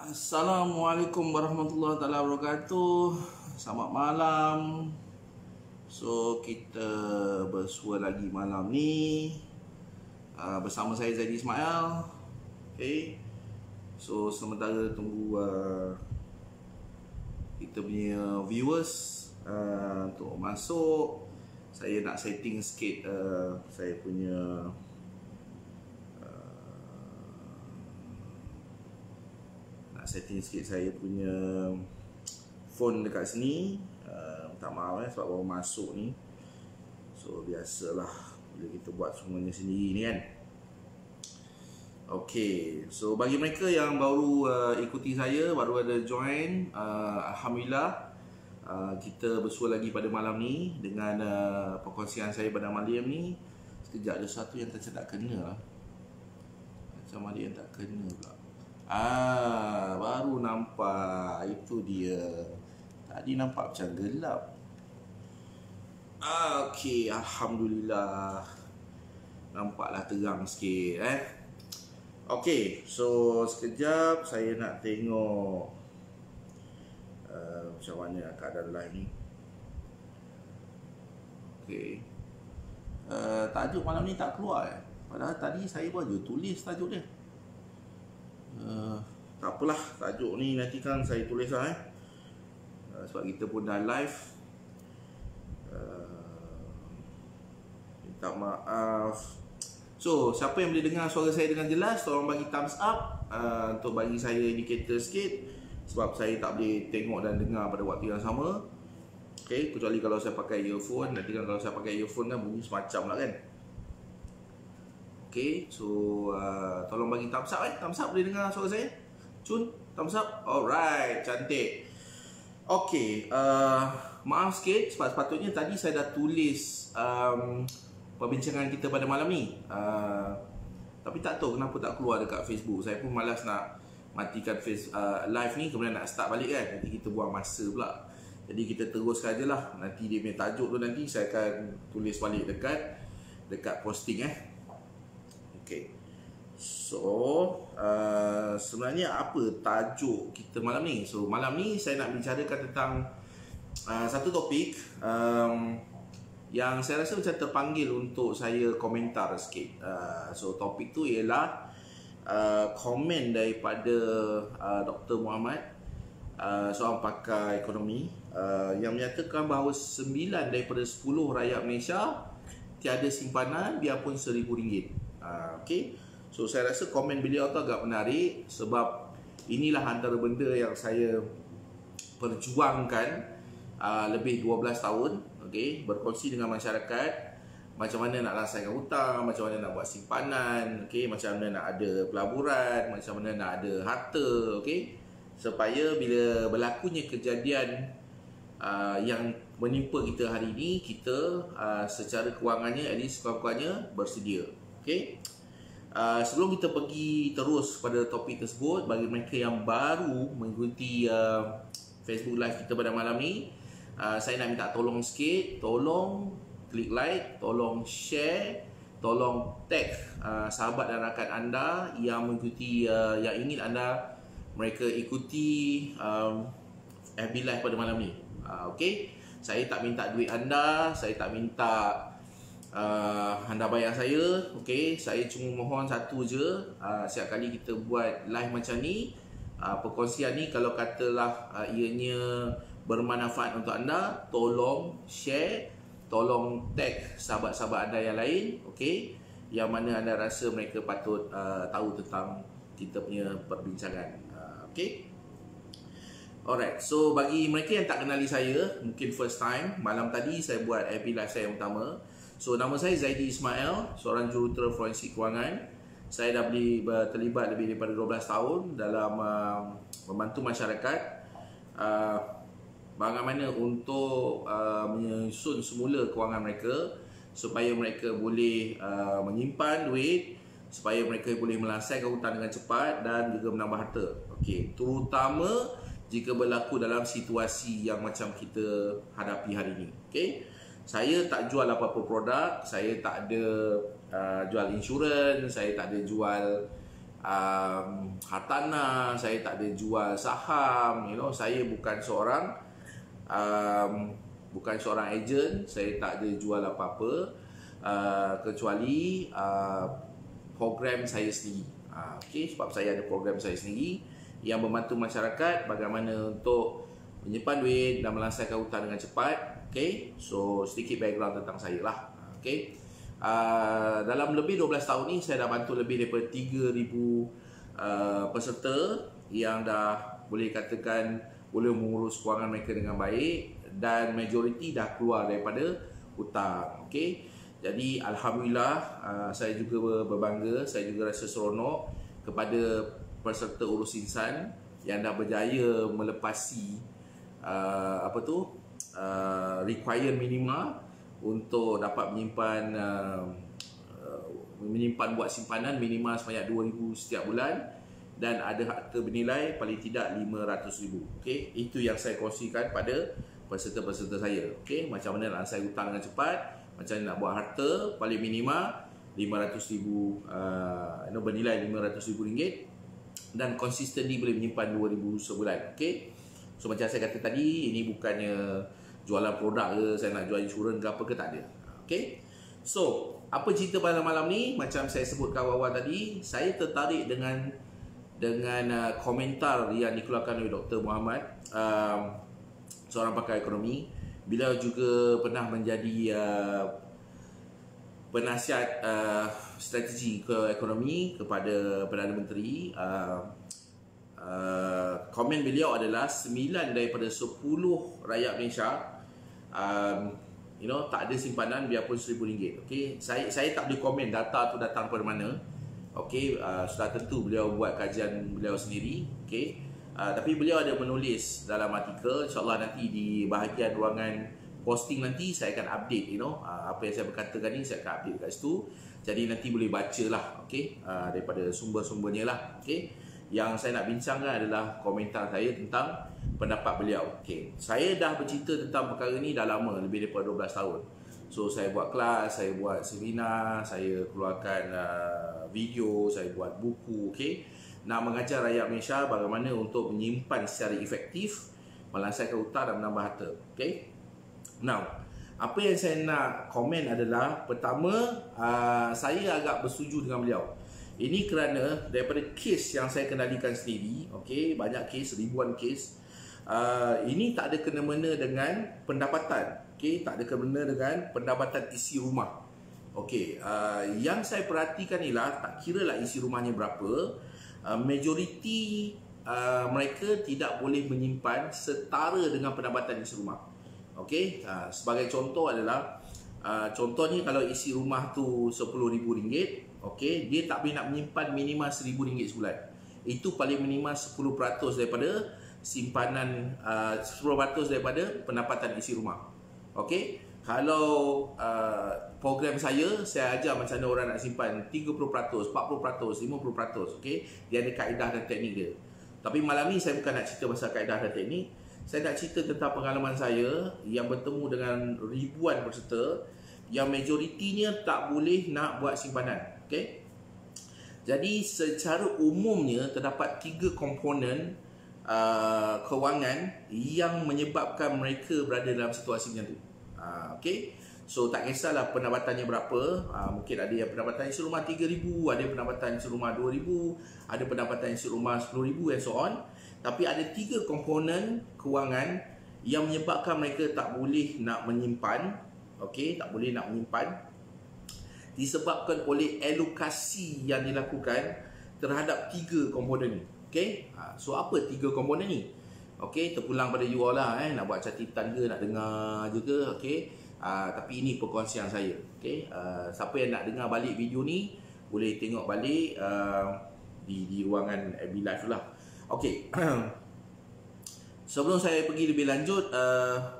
Assalamualaikum warahmatullahi wabarakatuh. Selamat malam. So kita bersua lagi malam ni bersama saya Zaidi Ismail. Okay. So sementara tunggu kita punya viewers untuk masuk, saya nak setting sikit saya punya phone dekat sini. Minta maaf sebab baru masuk ni. So biasalah bila kita buat semuanya sendiri ni kan. Okay, so bagi mereka yang baru ikuti saya, baru ada join, Alhamdulillah kita bersua lagi pada malam ni dengan perkongsian saya pada malam ni. Sekejap, ada satu yang macam tak kena lah. Macam ada yang tak kena pula. Baru nampak. Itu dia. Tadi nampak macam gelap. Okey, Alhamdulillah. Nampaklah terang sikit Okey, so sekejap saya nak tengok macam mana keadaan live ni. Okey. Tajuk malam ni tak keluar Padahal tadi saya pun je tulis tajuk dia. Tak apalah, tajuk ni nanti kan saya tulis lah sebab kita pun dah live. Minta maaf. So siapa yang boleh dengar suara saya dengan jelas, tolong bagi thumbs up untuk bagi saya indikator sikit, sebab saya tak boleh tengok dan dengar pada waktu yang sama. Okay, kecuali kalau saya pakai earphone. Nanti kan kalau saya pakai earphone kan bunyi semacam lah kan. Okay, so tolong bagi thumbs up thumbs up, boleh dengar suara saya? Cun, thumbs up. Alright, cantik. Okay, maaf sikit sebab sepatutnya tadi saya dah tulis perbincangan kita pada malam ni, tapi tak tahu kenapa tak keluar dekat Facebook. Saya pun malas nak matikan live ni kemudian nak start balik kan. Nanti kita buang masa pula. Jadi kita teruskan je lah. Nanti dia punya tajuk tu nanti saya akan tulis balik dekat posting Okay. So sebenarnya apa tajuk kita malam ni? So malam ni saya nak bicarakan tentang satu topik yang saya rasa macam terpanggil untuk saya komentar sikit. So topik tu ialah komen daripada Dr. Muhammad, seorang pakar ekonomi, yang menyatakan bahawa 9 daripada 10 rakyat Malaysia tiada simpanan biarpun RM1,000. Okay. So saya rasa komen beliau tu agak menarik, sebab inilah antara benda yang saya perjuangkan lebih 12 tahun. Okay, berkongsi dengan masyarakat macam mana nak langsaikan hutang, macam mana nak buat simpanan, okay, macam mana nak ada pelaburan, macam mana nak ada harta, okay, supaya bila berlakunya kejadian yang menimpa kita hari ini, kita secara kewangannya at least kurang-kurangnya bersedia. Okay. Sebelum kita pergi terus pada topik tersebut, bagi mereka yang baru mengikuti Facebook Live kita pada malam ni, saya nak minta tolong sikit. Tolong klik like, tolong share, tolong tag sahabat dan rakan anda yang mengikuti, yang ingin anda mereka ikuti FB Live pada malam ni. Okay. Saya tak minta duit anda, saya tak minta anda bayar saya. Okay. Saya cuma mohon satu je, setiap kali kita buat live macam ni, perkongsian ni kalau katalah ianya bermanfaat untuk anda, tolong share, tolong tag sahabat-sahabat anda yang lain, okay, yang mana anda rasa mereka patut tahu tentang kita punya perbincangan. Okay. Alright, so bagi mereka yang tak kenali saya, mungkin first time, malam tadi saya buat FB Live saya yang pertama. So nama saya Zaidi Ismail, seorang jurutera forensik kewangan. Saya dah terlibat lebih daripada 12 tahun dalam membantu masyarakat bagaimana untuk menyusun semula kewangan mereka, supaya mereka boleh menyimpan duit, supaya mereka boleh melangsaikan hutang dengan cepat dan juga menambah harta. Okey, terutama jika berlaku dalam situasi yang macam kita hadapi hari ini. Okey. Saya tak jual apa-apa produk, saya tak ada jual insurans, saya tak ada jual hartanah, saya tak ada jual saham, saya bukan seorang ejen, saya tak ada jual apa-apa kecuali program saya sendiri. Sebab saya ada program saya sendiri yang membantu masyarakat bagaimana untuk menyimpan duit dan melantaikan hutang dengan cepat. So sedikit background tentang saya lah. Dalam lebih 12 tahun ni saya dah bantu lebih daripada 3,000 peserta yang dah boleh katakan boleh mengurus kewangan mereka dengan baik, dan majoriti dah keluar daripada hutang. Jadi alhamdulillah, saya juga berbangga, saya juga rasa seronok kepada peserta urus insan yang dah berjaya melepasi require minima untuk dapat menyimpan buat simpanan minima sebanyak 2,000 setiap bulan, dan ada harta bernilai paling tidak 500,000. Itu yang saya kongsikan pada peserta-peserta saya. Macam mana nak saya hutang dengan cepat, macam mana nak buat harta paling minima 500,000, bernilai RM500,000, dan consistently boleh menyimpan 2,000 sebulan. So macam saya kata tadi, ini bukannya jualan produk ke, saya nak jual insurans ke apa ke, tak ada. So apa cerita pada malam ni? Macam saya sebutkan awal tadi, saya tertarik dengan komentar yang dikeluarkan oleh Dr. Muhammad, seorang pakar ekonomi. Beliau juga pernah menjadi penasihat strategi ekonomi kepada Perdana Menteri. Komen beliau adalah 9 daripada 10 rakyat Malaysia tak ada simpanan biarpun RM1,000. Saya tak boleh komen data tu datang dari mana. Sudah tentu beliau buat kajian beliau sendiri. Tapi beliau ada menulis dalam artikel. InsyaAllah nanti di bahagian ruangan posting nanti saya akan update, apa yang saya berkatakan ni saya akan update kat situ. Jadi nanti boleh baca lah, daripada sumber-sumbernya lah. Yang saya nak bincangkan adalah komentar saya tentang pendapat beliau. Saya dah bercerita tentang perkara ni dah lama, lebih daripada 12 tahun. So saya buat kelas, saya buat seminar, saya keluarkan video, saya buat buku. Nak mengajar rakyat Malaysia bagaimana untuk menyimpan secara efektif, melantaikan hutang dan menambah harta. Now, apa yang saya nak komen adalah, pertama, saya agak bersetuju dengan beliau. Ini kerana daripada kes yang saya kendalikan sendiri, banyak kes, ribuan kes, ini tak ada kena-mena dengan pendapatan. Tak ada kena-mena dengan pendapatan isi rumah. Yang saya perhatikan ialah, tak kira lah isi rumahnya berapa, majoriti mereka tidak boleh menyimpan setara dengan pendapatan isi rumah. Sebagai contoh adalah, contohnya kalau isi rumah tu RM10,000, dia tak boleh nak menyimpan minima RM1,000 sebulan. Itu paling minima 10% daripada simpanan, 10% daripada pendapatan isi rumah. Kalau program saya ajar macam mana orang nak simpan 30%, 40%, 50%. Dia ada kaedah dan teknik dia. Tapi malam ni saya bukan nak cerita pasal kaedah dan teknik. Saya nak cerita tentang pengalaman saya yang bertemu dengan ribuan peserta yang majoritinya tak boleh nak buat simpanan. Jadi secara umumnya terdapat 3 komponen kewangan yang menyebabkan mereka berada dalam situasi macam tu. So tak kisahlah pendapatannya berapa, mungkin ada yang pendapatan isi rumah 3,000, ada pendapatan isi rumah 2,000, ada pendapatan isi rumah 10,000 and so on. Tapi ada 3 komponen kewangan yang menyebabkan mereka tak boleh nak menyimpan. Tak boleh nak menyimpan disebabkan oleh alokasi yang dilakukan terhadap 3 komponen ni. So apa 3 komponen ni? Terpulang pada you all lah, nak buat catatan ke, nak dengar je ke. Tapi ini perkongsian saya. Siapa yang nak dengar balik video ni, boleh tengok balik di ruangan FB Live tu lah. Sebelum saya pergi lebih lanjut,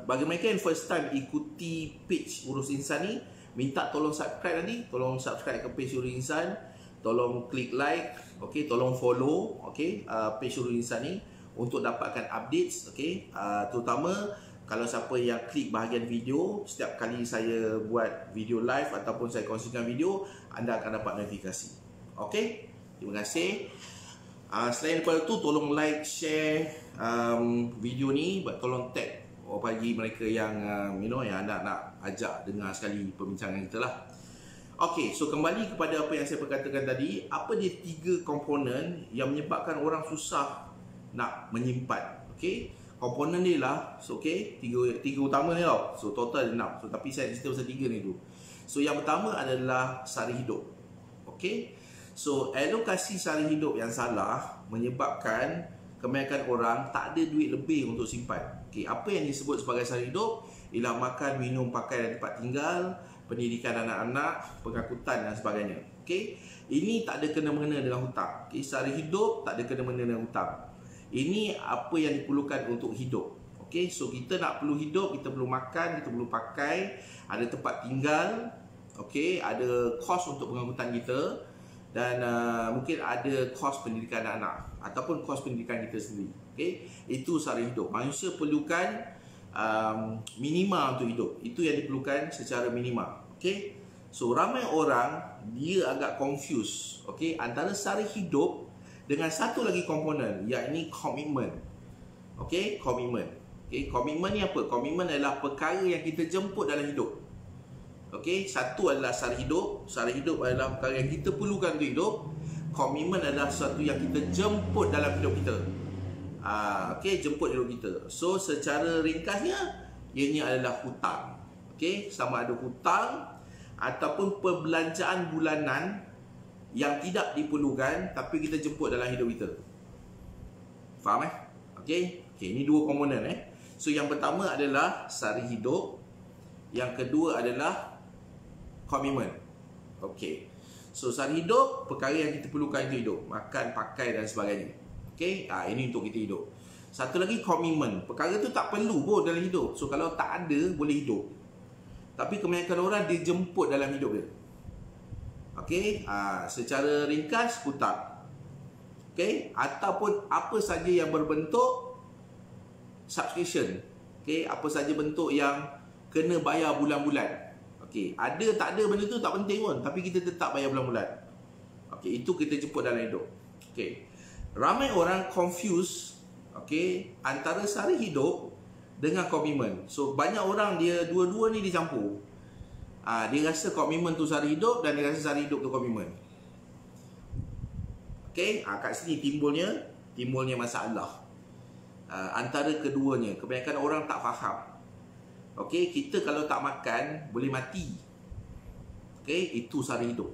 bagi mereka yang first time ikuti page Urus Insan ni, minta tolong subscribe nanti. Tolong subscribe ke page Urus Insan, tolong klik like, tolong follow page Urus Insan ni untuk dapatkan updates. Terutama kalau siapa yang klik bahagian video, setiap kali saya buat video live ataupun saya kongsikan video, anda akan dapat notifikasi. Terima kasih. Selain daripada tu, tolong like, share video ni, tolong tag bagi mereka yang yang nak ajak dengar sekali perbincangan kita lah. Okey, so kembali kepada apa yang saya perkatakan tadi, apa dia 3 komponen yang menyebabkan orang susah nak menyimpan. Okey, komponen ni lah, so okey, tiga utama ni tau. So total 6. So tapi saya cerita pasal 3 ni dulu. So yang pertama adalah sara hidup. Okey. So alokasi sara hidup yang salah menyebabkan kebanyakan orang tak ada duit lebih untuk simpan. Okey, apa yang disebut sebagai sara hidup ialah makan, minum, pakai dan tempat tinggal, pendidikan anak-anak, pengangkutan dan sebagainya. Okey, ini tak ada kena-mengena dengan hutang. Okey, sara hidup tak ada kena-mengena dengan hutang. Ini apa yang diperlukan untuk hidup. Okey, so kita nak perlu hidup, kita perlu makan, kita perlu pakai, ada tempat tinggal, okey, ada kos untuk pengangkutan kita dan mungkin ada kos pendidikan anak-anak ataupun kos pendidikan kita sendiri. Okey, itu sara hidup. Manusia perlukan minima untuk hidup. Itu yang diperlukan secara minima. Okey. So ramai orang dia agak confuse, okey, antara sara hidup dengan satu lagi komponen, iaitu komitmen. Okey, komitmen. Okey, komitmen ni apa? Komitmen adalah perkara yang kita jemput dalam hidup. Okey, satu adalah sara hidup. Sara hidup adalah perkara yang kita perlukan untuk hidup. Komitmen adalah sesuatu yang kita jemput dalam hidup kita. Okey, jemput hidup kita. So secara ringkasnya, ianya adalah hutang. Okey, sama ada hutang ataupun perbelanjaan bulanan yang tidak diperlukan tapi kita jemput dalam hidup kita. Faham Okey, ini 2 komponen So yang pertama adalah sara hidup, yang kedua adalah komitmen. Okey. So sara hidup, perkara yang kita perlukan untuk hidup, makan, pakai dan sebagainya. Okey, ini untuk kita hidup. Satu lagi komitmen. Perkara tu tak perlu pun dalam hidup. So kalau tak ada, boleh hidup. Tapi kebanyakan orang dia jemput dalam hidup dia. Okey, secara ringkas hutang. Okey, ataupun apa saja yang berbentuk subscription. Okey, apa saja bentuk yang kena bayar bulan-bulan. Okey, ada tak ada benda tu tak penting pun, tapi kita tetap bayar bulan-bulan. Okey, itu kita jemput dalam hidup. Okey. Ramai orang confuse, okey, antara sara hidup dengan komitmen. So banyak orang dia dua-dua ni dicampur. Dia rasa komitmen tu sara hidup dan dia rasa sara hidup tu komitmen. Okey, kat sini timbulnya masalah. Antara keduanya, kebanyakan orang tak faham. Okey, kita kalau tak makan boleh mati. Okey, itu sara hidup.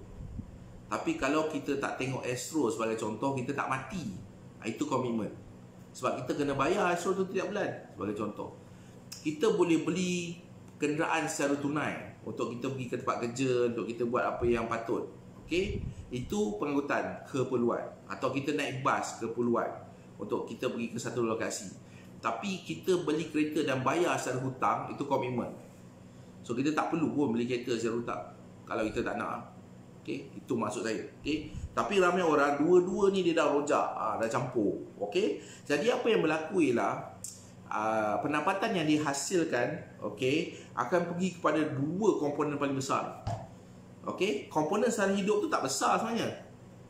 Tapi kalau kita tak tengok Astro sebagai contoh, kita tak mati. Itu komitmen. Sebab kita kena bayar Astro tu tiap bulan. Sebagai contoh, kita boleh beli kenderaan secara tunai untuk kita pergi ke tempat kerja, untuk kita buat apa yang patut. Okey, itu pengangkutan, keperluan. Atau kita naik bas, keperluan, untuk kita pergi ke satu lokasi. Tapi kita beli kereta dan bayar secara hutang, itu komitmen. So kita tak perlu pun beli kereta secara hutang kalau kita tak nak. Okey, itu maksud saya. Okey, tapi ramai orang dua-dua ni dia dah rojak, dah campur. Okey, jadi apa yang berlaku ialah pendapatan yang dihasilkan, okey, akan pergi kepada 2 komponen paling besar. Okey, komponen sara hidup tu tak besar sebenarnya.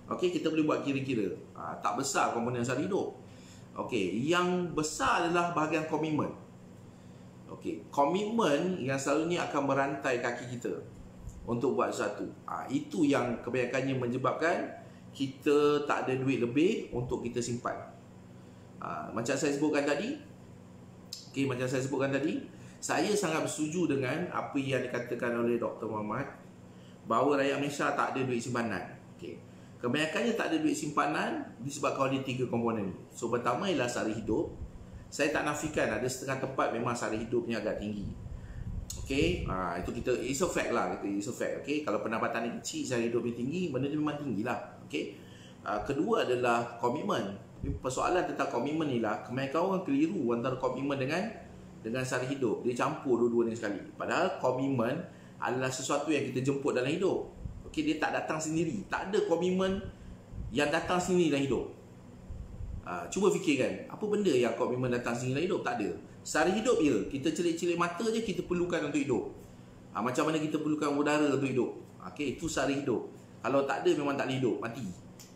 Okey, kita boleh buat kira-kira. Tak besar komponen sara hidup. Okey, yang besar adalah bahagian komitmen. Okey, komitmen yang selalunya akan merantai kaki kita untuk buat sesuatu. Itu yang kebanyakannya menyebabkan kita tak ada duit lebih untuk kita simpan. Macam saya sebutkan tadi, saya sangat bersetuju dengan apa yang dikatakan oleh Dr. Muhammad bahawa rakyat Malaysia tak ada duit simpanan. Okey, kebanyakannya tak ada duit simpanan disebabkan oleh 3 komponen. So pertama ialah sara hidup. Saya tak nafikan ada setengah tempat memang sara hidupnya agak tinggi. Okey, itu kita, it's a fact lah, it's a fact. Okey, kalau pendapatan ni kecil, sara hidupnya tinggi, benda ni memang tinggi lah. Okey, kedua adalah komitmen. Persoalan tentang komitmen ni lah, kebanyakan orang keliru antara komitmen dengan sara hidup. Dia campur dua-dua ni sekali. Padahal komitmen adalah sesuatu yang kita jemput dalam hidup. Okey, dia tak datang sendiri. Tak ada komitmen yang datang sendiri dalam hidup. Cuba fikirkan, apa benda yang komitmen datang sendiri dalam hidup? Tak ada. Sara hidup je, kita celik-celik mata je kita perlukan untuk hidup. Macam mana kita perlukan udara untuk hidup. Okey, itu sara hidup. Kalau tak ada memang tak boleh hidup, mati.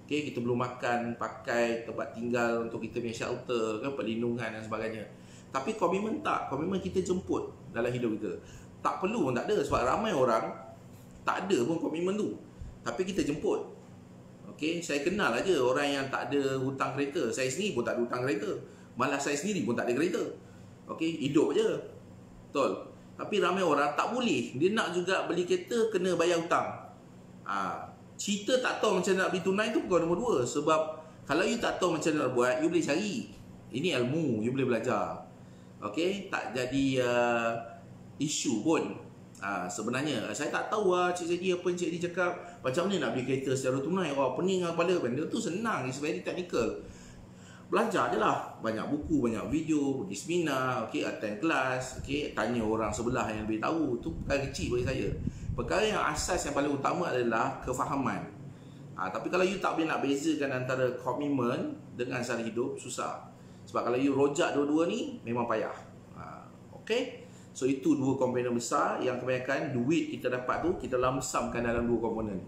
Okay, kita belum makan, pakai, tempat tinggal untuk kita punya shelter, kan, perlindungan dan sebagainya. Tapi komitmen tak, komitmen kita jemput dalam hidup kita. Tak perlu pun tak ada, sebab ramai orang tak ada pun komitmen tu, tapi kita jemput. Okay, saya kenal aja orang yang tak ada hutang kereta. Saya sendiri pun tak ada hutang kereta. Malah saya sendiri pun tak ada kereta. Okay, hidup je. Betul. Tapi ramai orang tak boleh. Dia nak juga beli kereta, kena bayar hutang. Cerita tak tahu macam nak beli tunai tu bukan nombor 2. Sebab kalau you tak tahu macam nak buat, you boleh cari. Ini ilmu, you boleh belajar. Okay, tak jadi isu pun. Sebenarnya saya tak tahu Cik Zedi apa yang Cik Zedi cakap, macam mana nak beli kereta secara tunai. Pening kepala. Benda tu senang, it's very technical. Belajar je lah. Banyak buku, banyak video, pergi seminar, okay, attend kelas, okay, tanya orang sebelah yang lebih tahu. Tu perkara kecil bagi saya. Perkara yang asas yang paling utama adalah kefahaman. Tapi kalau you tak boleh nak bezakan antara komitmen dengan cara hidup, susah. Sebab kalau you rojak dua-dua ni, memang payah. Okay, so itu 2 komponen besar yang kebanyakan duit kita dapat tu kita lamsamkan dalam 2 komponen.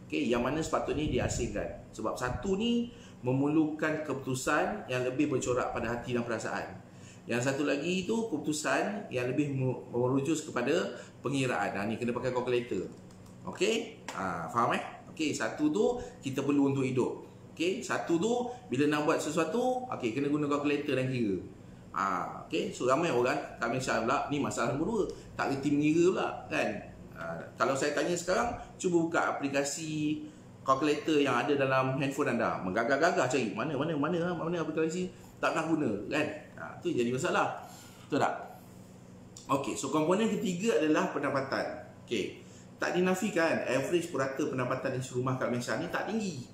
Okay, yang mana sepatutnya diasingkan. Sebab satu ni memerlukan keputusan yang lebih bercorak pada hati dan perasaan. Yang satu lagi itu keputusan yang lebih merujuk kepada pengiraan. Ni kena pakai kalkulator. Okey? Faham Okey, satu tu kita perlu untuk hidup. Okey, satu tu bila nak buat sesuatu, okey, kena guna kalkulator dan kira. Okey, so ramai orang tak mention pula ni masalah nombor 2, tak reti mengira pula kan. Kalau saya tanya sekarang, cuba buka aplikasi kalkulator yang ada dalam handphone anda. Menggagah-gagah cari mana aplikasi, tak nak guna kan. Tu jadi masalah. Betul tak? Okey, so komponen ketiga adalah pendapatan. Okey, tak dinafikan average purata pendapatan di serumah kat Malaysia ni tak tinggi.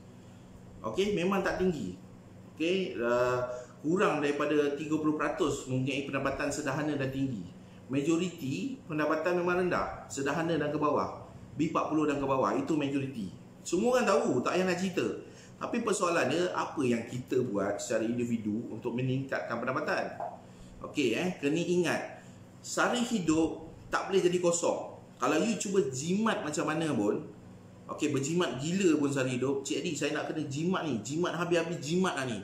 Okey, memang tak tinggi. Okey, kurang daripada 30% mempunyai pendapatan sederhana dan tinggi. Majoriti pendapatan memang rendah, sederhana dan ke bawah. B40 dan ke bawah, itu majoriti. Semua orang tahu, tak payah nak cerita. Tapi persoalannya, apa yang kita buat secara individu untuk meningkatkan pendapatan? Okey, kena ingat, sara hidup tak boleh jadi kosong. Kalau you cuba jimat macam mana pun, okey, berjimat gila pun sara hidup, Cik Adi, saya nak kena jimat ni, jimat habis-habis jimat lah ni.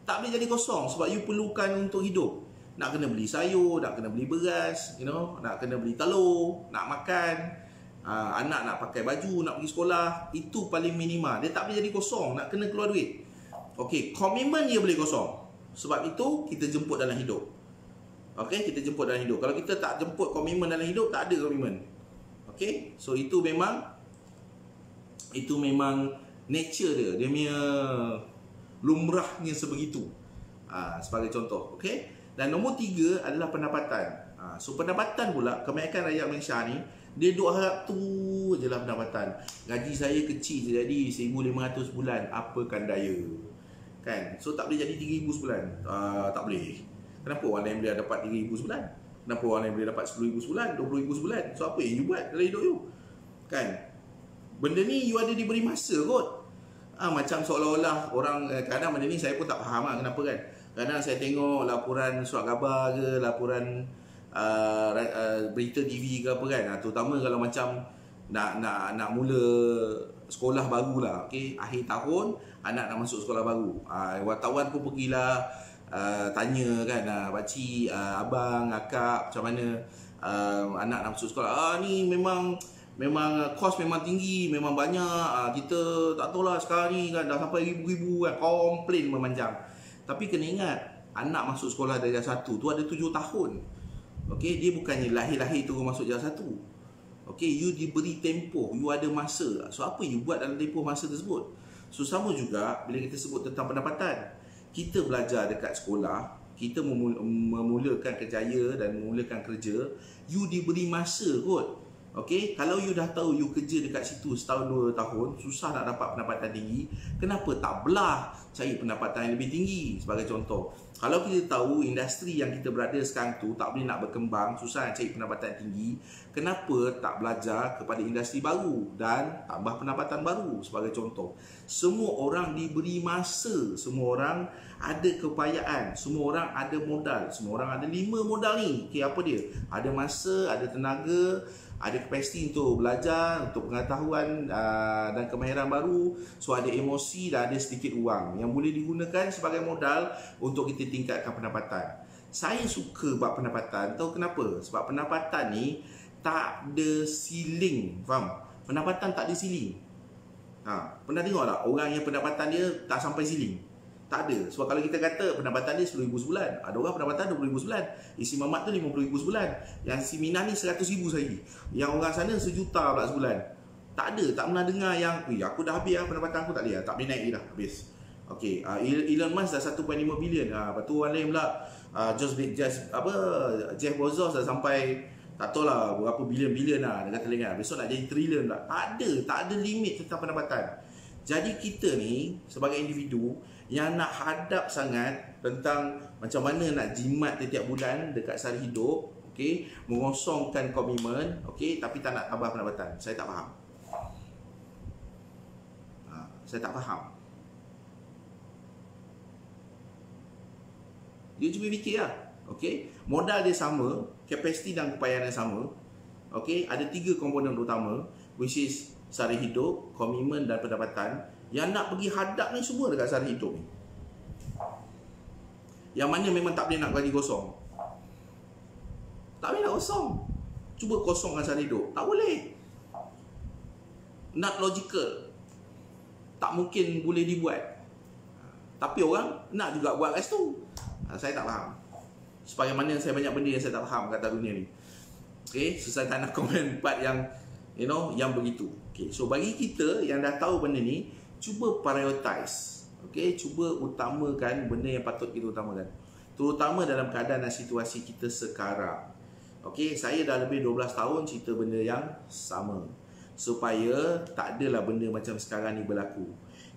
Tak boleh jadi kosong sebab you perlukan untuk hidup. Nak kena beli sayur, nak kena beli beras, nak kena beli telur, nak makan. Anak nak pakai baju, nak pergi sekolah, itu paling minima. Dia tak boleh jadi kosong, nak kena keluar duit. Okey, komitmen dia boleh kosong. Sebab itu kita jemput dalam hidup. Okey, kita jemput dalam hidup. Kalau kita tak jemput komitmen dalam hidup, tak ada komitmen. Okey, so itu memang nature dia. Dia punya lumrahnya sebegitu. Sebagai contoh, okey. Dan nombor 3 adalah pendapatan. So pendapatan pula, kebanyakan rakyat Malaysia ni dia duk harap tu je lah pendapatan. Gaji saya kecil je, jadi 1,500 bulan, apakan daya. Kan? So tak boleh jadi 3,000 sebulan. Tak boleh. Kenapa orang lain boleh dapat 3,000 sebulan? Kenapa orang lain boleh dapat 10,000 sebulan, 20,000 sebulan? So apa yang you buat dalam hidup you? Kan? Benda ni you ada diberi masa kot. Macam seolah-olah orang, kadang benda ni saya pun tak faham kenapa kan. Kadang saya tengok laporan surat khabar ke, laporan berita TV ke apa kan, terutama kalau macam nak mula sekolah baru lah, okay? Akhir tahun anak nak masuk sekolah baru, wartawan pun pergilah tanya kan, pakcik, abang, akak, macam mana anak nak masuk sekolah. Ni memang kos memang tinggi, memang banyak, kita tak tahulah sekarang ni kan dah sampai ribu-ribu kan, komplain memanjang. Tapi kena ingat, anak masuk sekolah darjah 1 tu ada 7 tahun. Okey, dia bukannya lahir-lahir terus masuk darjah 1. Okey, you diberi tempoh, you ada masa. So apa you buat dalam tempoh masa tersebut? So sama juga bila kita sebut tentang pendapatan. Kita belajar dekat sekolah, kita memulakan kerjaya dan memulakan kerja, you diberi masa kot. Okey, kalau you dah tahu you kerja dekat situ setahun 2 tahun, susah nak dapat pendapatan tinggi, kenapa tak belah cari pendapatan yang lebih tinggi? Sebagai contoh, kalau kita tahu industri yang kita berada sekarang tu tak boleh nak berkembang, susah nak cari pendapatan tinggi, kenapa tak belajar kepada industri baru dan tambah pendapatan baru? Sebagai contoh, semua orang diberi masa, semua orang ada kepayaan, semua orang ada modal, semua orang ada 5 modal ni. Okey, apa dia? Ada masa, ada tenaga, ada kapasiti untuk belajar, untuk pengetahuan dan kemahiran baru. So ada emosi dan ada sedikit wang yang boleh digunakan sebagai modal untuk kita tingkatkan pendapatan. Saya suka buat pendapatan. Tahu kenapa? Sebab pendapatan ni tak ada ceiling. Faham? Pendapatan tak ada ceiling. Pernah tengok tak orang yang pendapatan dia tak sampai ceiling? Tak ada. Sebab kalau kita kata pendapatan dia RM10,000 sebulan, ada orang pendapatan RM20,000 sebulan. Isi Mamat tu RM50,000 sebulan. Yang si Minah ni RM100,000 sehari. Yang orang sana RM1,000,000 pula sebulan. Tak ada. Tak pernah dengar yang aku dah habis lah, pendapatan aku tak boleh lah. Tak boleh naik dah. Habis. Okay. Elon Musk dah 1.5 bilion. Lepas tu orang lain pula Jeff Bezos dah sampai tak tahu lah berapa bilion lah. Dia kata lain. Besok nak jadi trilion pula. Tak ada limit tentang pendapatan. Jadi kita ni sebagai individu yang nak hadap sangat tentang macam mana nak jimat setiap bulan dekat sara hidup, okey, mengosongkan komitmen, okey, tapi tak nak tambah pendapatan. Saya tak faham. Saya tak faham. Dia cuba fikir lah. Okey, modal dia sama, kapasiti dan kepayahan yang sama. Okey, ada 3 komponen utama, which is sara hidup, komitmen dan pendapatan. Yang nak pergi hadap ni semua dekat sara hidup ni. Yang mana memang tak boleh nak bagi kosong. Tak boleh nak kosong. Cuba kosongkan sara hidup. Tak boleh. Not logical. Tak mungkin boleh dibuat. Tapi orang nak juga buat kat situ. Saya tak faham. Sebagaimana saya banyak benda yang saya tak faham kat dunia ni. Okay, so saya tak nak komen part yang yang begitu. Okay, so bagi kita yang dah tahu benda ni, cuba prioritize. Okay, cuba utamakan benda yang patut kita utamakan. Terutama dalam keadaan dan situasi kita sekarang. Okay, saya dah lebih 12 tahun cerita benda yang sama. Supaya tak adalah benda macam sekarang ni berlaku.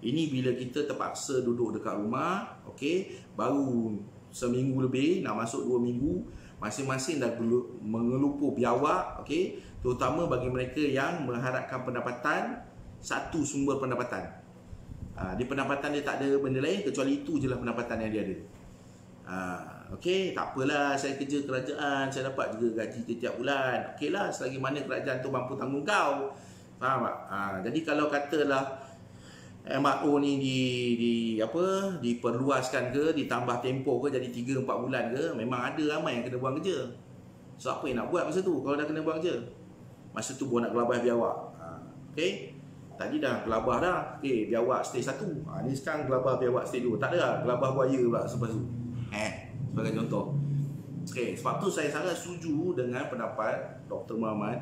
Ini bila kita terpaksa duduk dekat rumah, okay, baru seminggu lebih, nak masuk 2 minggu, masing-masing dah mengelupuh biawak, okay, terutama bagi mereka yang mengharapkan pendapatan, satu sumber pendapatan. Di pendapatan dia tak ada benda lain kecuali itu je lah pendapatan yang dia ada. Okey, tak apalah, saya kerja kerajaan, saya dapat juga gaji setiap bulan. Okeylah, selagi mana kerajaan tu mampu tanggung kau. Faham tak? Jadi kalau katalah MRO ni diperluaskan ke, ditambah tempoh ke jadi 3-4 bulan ke, memang ada ramai yang kena buang kerja. So apa yang nak buat masa tu kalau dah kena buang kerja? Masa tu baru nak gelabah biawak. Okey. Tadi dah gelabah dah. Okey, biawak stage 1. Ni sekarang gelabah biawak stage 2. Tak ada lah gelabah buaya pula selepas tu. Sebagai contoh. Okey, sebab tu saya sangat setuju dengan pendapat Dr. Muhammad,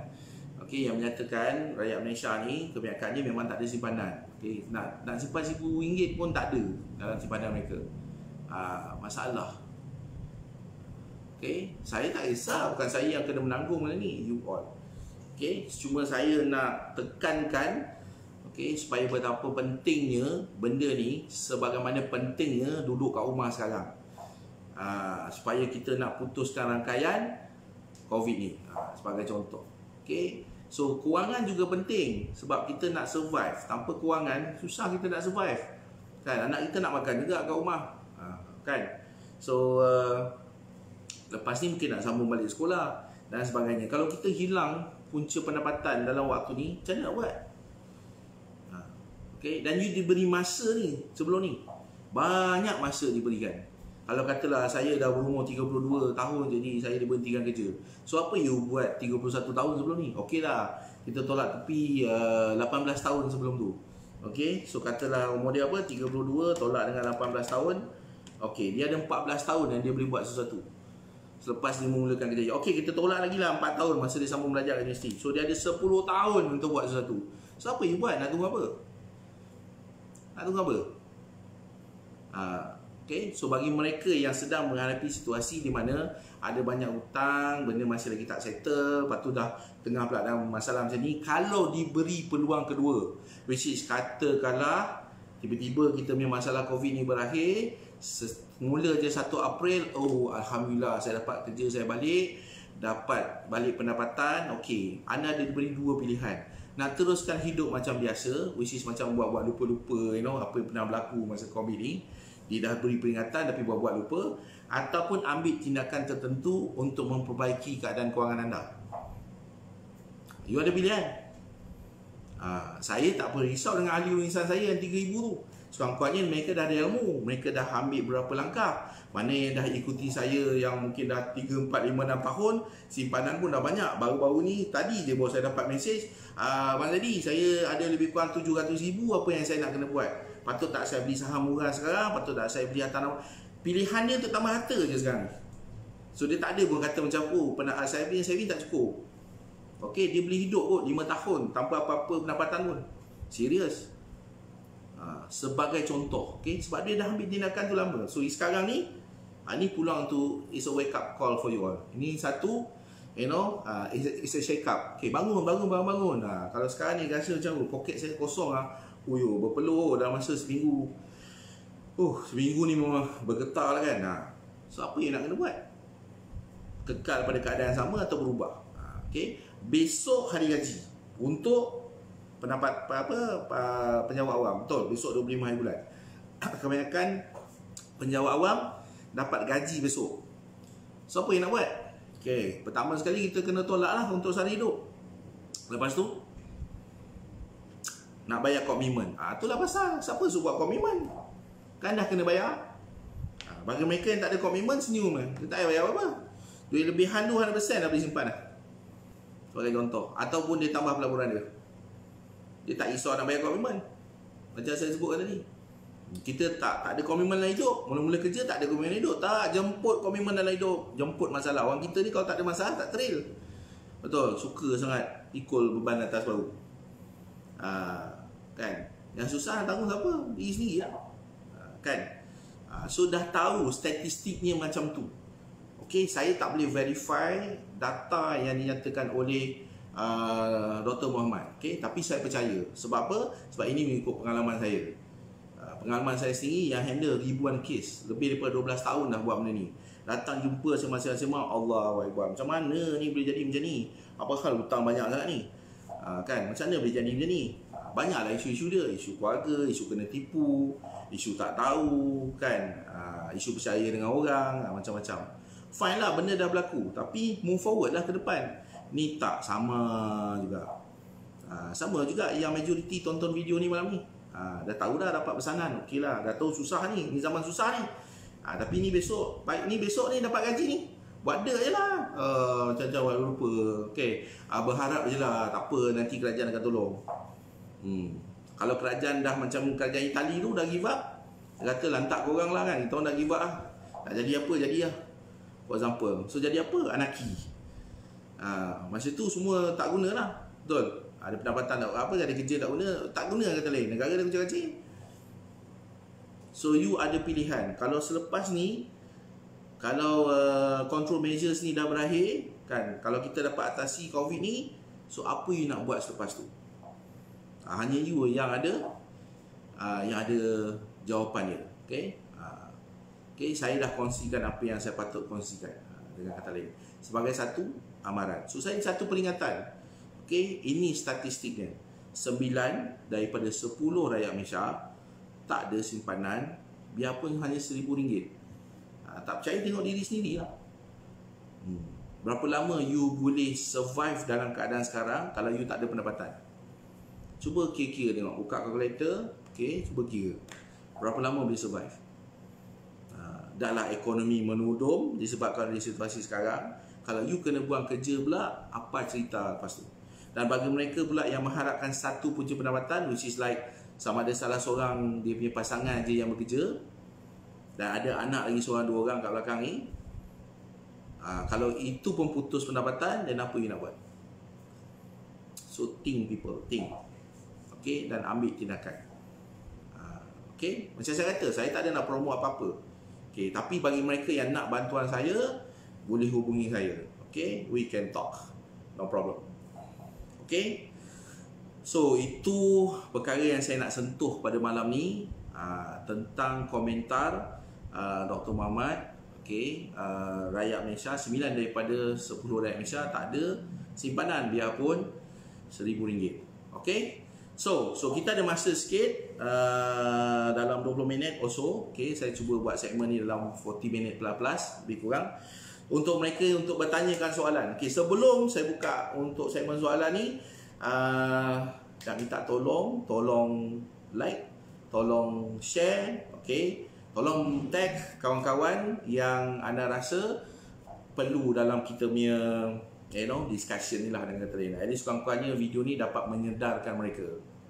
okey, yang menyatakan rakyat Malaysia ni kebanyakannya memang tak ada simpanan. Okey, nak simpan RM1,000 pun tak ada dalam simpanan mereka. Masalah. Okey, saya tak kisah, bukan saya yang kena menanggung benda ni, you all. Okey, cuma saya nak tekankan, okey, supaya betapa pentingnya benda ni, sebagaimana pentingnya duduk kat rumah sekarang. Supaya kita nak putuskan rangkaian COVID ni, sebagai contoh. Okey, so kewangan juga penting sebab kita nak survive. Tanpa kewangan susah kita nak survive. Kan, anak kita nak makan juga kat rumah. Kan? So lepas ni mungkin nak sambung balik sekolah dan sebagainya. Kalau kita hilang punca pendapatan dalam waktu ni, macam mana nak buat? Okay? Dan you diberi masa ni sebelum ni. Banyak masa diberikan. Kalau katalah saya dah berumur 32 tahun, jadi saya diberhentikan kerja. So apa you buat 31 tahun sebelum ni? Okey lah, kita tolak tepi 18 tahun sebelum tu. Okey, so katalah umur dia apa? 32 tolak dengan 18 tahun. Okey, dia ada 14 tahun yang dia boleh buat sesuatu selepas dia memulakan kerja. Okey, kita tolak lagi lah 4 tahun masa dia sambung belajar kat universiti. So dia ada 10 tahun untuk buat sesuatu. So apa you buat? Nak tunggu apa? Nak tunggu apa? Okay, so bagi mereka yang sedang menghadapi situasi di mana ada banyak hutang, benda masih lagi tak settle, lepas tu dah tengah pula dalam masalah macam ni, kalau diberi peluang kedua, which is katakanlah tiba-tiba kita punya masalah COVID ni berakhir, semula je 1 April, oh Alhamdulillah saya dapat kerja, saya balik, dapat balik pendapatan, okey, anda ada diberi 2 pilihan. Nak teruskan hidup macam biasa, which is macam buat-buat lupa-lupa, apa yang pernah berlaku masa COVID ni, dia dah beri peringatan tapi buat-buat lupa, ataupun ambil tindakan tertentu untuk memperbaiki keadaan kewangan anda. You ada pilihan. Saya tak perlu risau dengan ahli urusan saya yang 3,000 tu. Sekurang-kurangnya mereka dah ada ilmu, mereka dah ambil beberapa langkah. Mana yang dah ikuti saya yang mungkin dah 3, 4, 5, 6 tahun, simpanan pun dah banyak. Baru-baru ni, tadi je baru saya dapat mesej, Abang Zadi, saya ada lebih kurang 700,000, apa yang saya nak kena buat? Patut tak saya beli saham murah sekarang? Patut tak saya beli harta? Pilihan dia untuk tambah harta je sekarang. So dia tak ada pun kata macam, oh, saving tak cukup. Okey, dia boleh hidup kot 5 tahun tanpa apa-apa pendapatan pun. Serius. Sebagai contoh, okey, sebab dia dah ambil tindakan tu lama. So sekarang ni, ni pulang tu, is a wake up call for you all. Ini satu, it's a shake up. Okey, bangun. Kalau sekarang ni rasa macam poket saya kosong berpeluh dalam masa seminggu. Seminggu ni memang bergetar lah kan. So apa yang nak kena buat? Kekal pada keadaan sama atau berubah? Okey. Besok hari gaji untuk pendapat penjawat awam. Betul, besok 25 hari bulan. Kebanyakan penjawat awam dapat gaji besok. So apa yang nak buat? Okey, pertama sekali kita kena tolak lah untuk sara hidup. Lepas tu nak bayar komitmen. Itulah pasal siapa suruh buat komitmen? Kan dah kena bayar. Bagi mereka yang tak ada komitmen, senyum lah. Dia tak payah bayar apa-apa. Duit lebihan tu 100% dah boleh simpan dah. Sebagai contoh. Ataupun dia tambah pelaburan dia. Dia tak risau nak bayar komitmen. Macam saya sebutkan tadi. Kita tak ada komitmen dalam hidup. Mula-mula kerja tak ada komitmen dalam hidup. Tak, jemput komitmen dalam hidup. Jemput masalah. Orang kita ni kalau tak ada masalah, tak trail. Betul, suka sangat ikul beban atas bahu. Kan? Yang susah tanggung siapa? Diri sendiri lah. Kan? So dah tahu statistiknya macam tu. Okay, saya tak boleh verify data yang dinyatakan oleh Dr. Muhammad. Okay, tapi saya percaya. Sebab apa? Sebab ini mengikut pengalaman saya. Pengalaman saya sendiri yang handle ribuan kes. Lebih daripada 12 tahun dah buat benda ni. Datang jumpa semasa-sama, Allah Akbar. Macam mana ni boleh jadi macam ni? Apa hal hutang banyak sangat ni? Kan? Macam mana boleh jadi macam ni? Banyaklah isu-isu dia. Isu keluarga, isu kena tipu, isu tak tahu, kan? Isu percaya dengan orang, macam-macam. Fine lah, benda dah berlaku. Tapi move forward lah ke depan. Ni tak sama juga. Sama juga yang majoriti tonton video ni malam ni. Dah tahu dah dapat pesanan. Okey lah, dah tahu susah ni. Ni zaman susah ni. Tapi ni besok, baik ni besok ni dapat gaji ni. Buat dia je lah. Macam-macam buat lupa. Okay, berharap je lah. Tak apa, nanti kerajaan akan tolong. Kalau kerajaan dah macam kerajaan Itali tu dah give up, dia kata lantak korang lah kan. Kita orang dah give up lah. Tak jadi apa, jadi lah. For example. So jadi apa? Anarki. Masa tu semua tak guna lah. Betul? Ada pendapatan tak apa, ada kerja tak guna. Tak guna kata lain. Negara dah kecil-kecil. So you ada pilihan. Kalau selepas ni, kalau control measures ni dah berakhir, kan, kalau kita dapat atasi COVID ni, so apa you nak buat selepas tu? Hanya you yang ada jawapan dia. Okay? Okay, saya dah kongsikan apa yang saya patut kongsikan. Dengan kata lain, sebagai satu amaran. So saya satu peringatan. Okay, ini statistiknya. 9 daripada 10 rakyat Malaysia tak ada simpanan, biarpun hanya RM1,000. Tak percaya, tengok diri sendiri lah. Berapa lama you boleh survive dalam keadaan sekarang kalau you tak ada pendapatan? Cuba kira-kira tengok, buka calculator. Okay, cuba kira berapa lama boleh survive. Dahlah ekonomi menudum disebabkan oleh situasi sekarang. Kalau you kena buang kerja pula, apa cerita lepas tu? Dan bagi mereka pula yang mengharapkan satu punca pendapatan, which is like sama ada salah seorang dia punya pasangan je yang bekerja dan ada anak lagi seorang 2 orang kat belakang ni, kalau itu pun putus pendapatan, dan apa you nak buat? So think people, think. Okay, dan ambil tindakan. Okay, macam saya kata, saya tak ada nak promo apa-apa. Okay, tapi bagi mereka yang nak bantuan saya, boleh hubungi saya. Okay, we can talk, no problem. Okay, so itu perkara yang saya nak sentuh pada malam ni, tentang komentar Dr. Muhammad. Okay, rakyat Malaysia, 9 daripada 10 rakyat Malaysia tak ada simpanan biarpun RM1,000. Okay, so kita ada masa sikit, dalam 20 minit or so. Okay, saya cuba buat segmen ni dalam 40 minit plus lebih kurang. untuk mereka untuk bertanyakan soalan. Okey, sebelum saya buka untuk segmen soalan ni, nak minta tolong like, tolong share, okey. Tolong tag kawan-kawan yang anda rasa perlu dalam kita punya discussion ni lah dengan kata lain. At least kurang-kurangnya video ni dapat menyedarkan mereka.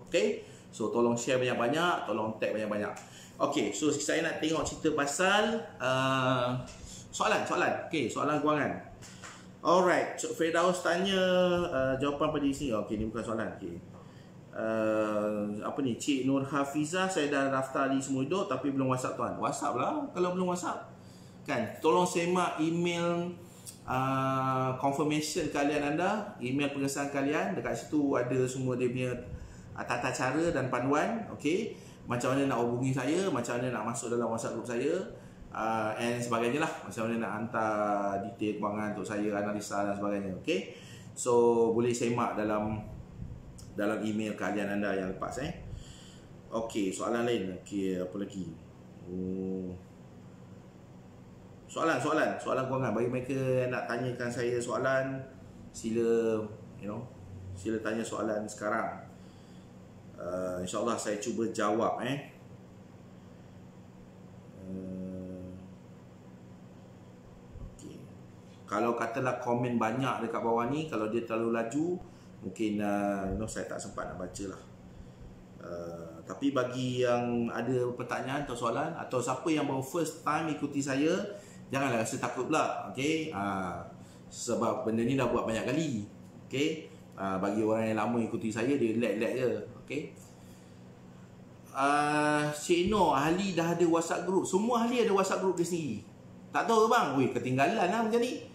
Okey. So tolong share banyak-banyak, tolong tag banyak-banyak. Okey, so saya nak tengok cerita pasal soalan. Okey, soalan kewangan. Alright, so Firdaus tanya jawapan pada di sini. Okey, ni bukan soalan. Okey. Apa ni, Cik Nur Hafizah, saya dah daftar di Semua Hidup tapi belum WhatsApp tuan. WhatsApp lah kalau belum WhatsApp. Kan, tolong semak email confirmation kalian anda, email pengesahan kalian. Dekat situ ada semua dia punya tata cara dan panduan. Okey, macam mana nak hubungi saya, macam mana nak masuk dalam WhatsApp group saya, and sebagainya lah. Macam mana nak hantar detail kewangan untuk saya, analisa dan sebagainya. Okey, so boleh semak dalam email kalian anda yang lepas. Okey, soalan lain. Okey, apa lagi? Soalan kewangan. Bagi mereka yang nak tanyakan saya soalan, sila sila tanya soalan sekarang. InsyaAllah saya cuba jawab. Okay. Kalau katalah komen banyak dekat bawah ni, kalau dia terlalu laju, mungkin saya tak sempat nak baca lah. Tapi bagi yang ada pertanyaan atau soalan, atau siapa yang baru first time ikuti saya, janganlah rasa takut pula. Okay? Sebab benda ni dah buat banyak kali. Okay? Bagi orang yang lama ikuti saya, dia lag je. Okay? Cik Noh, ahli dah ada WhatsApp group. Semua ahli ada WhatsApp group dia sendiri. Tak tahu ke bang? Weh, ketinggalan lah macam ni.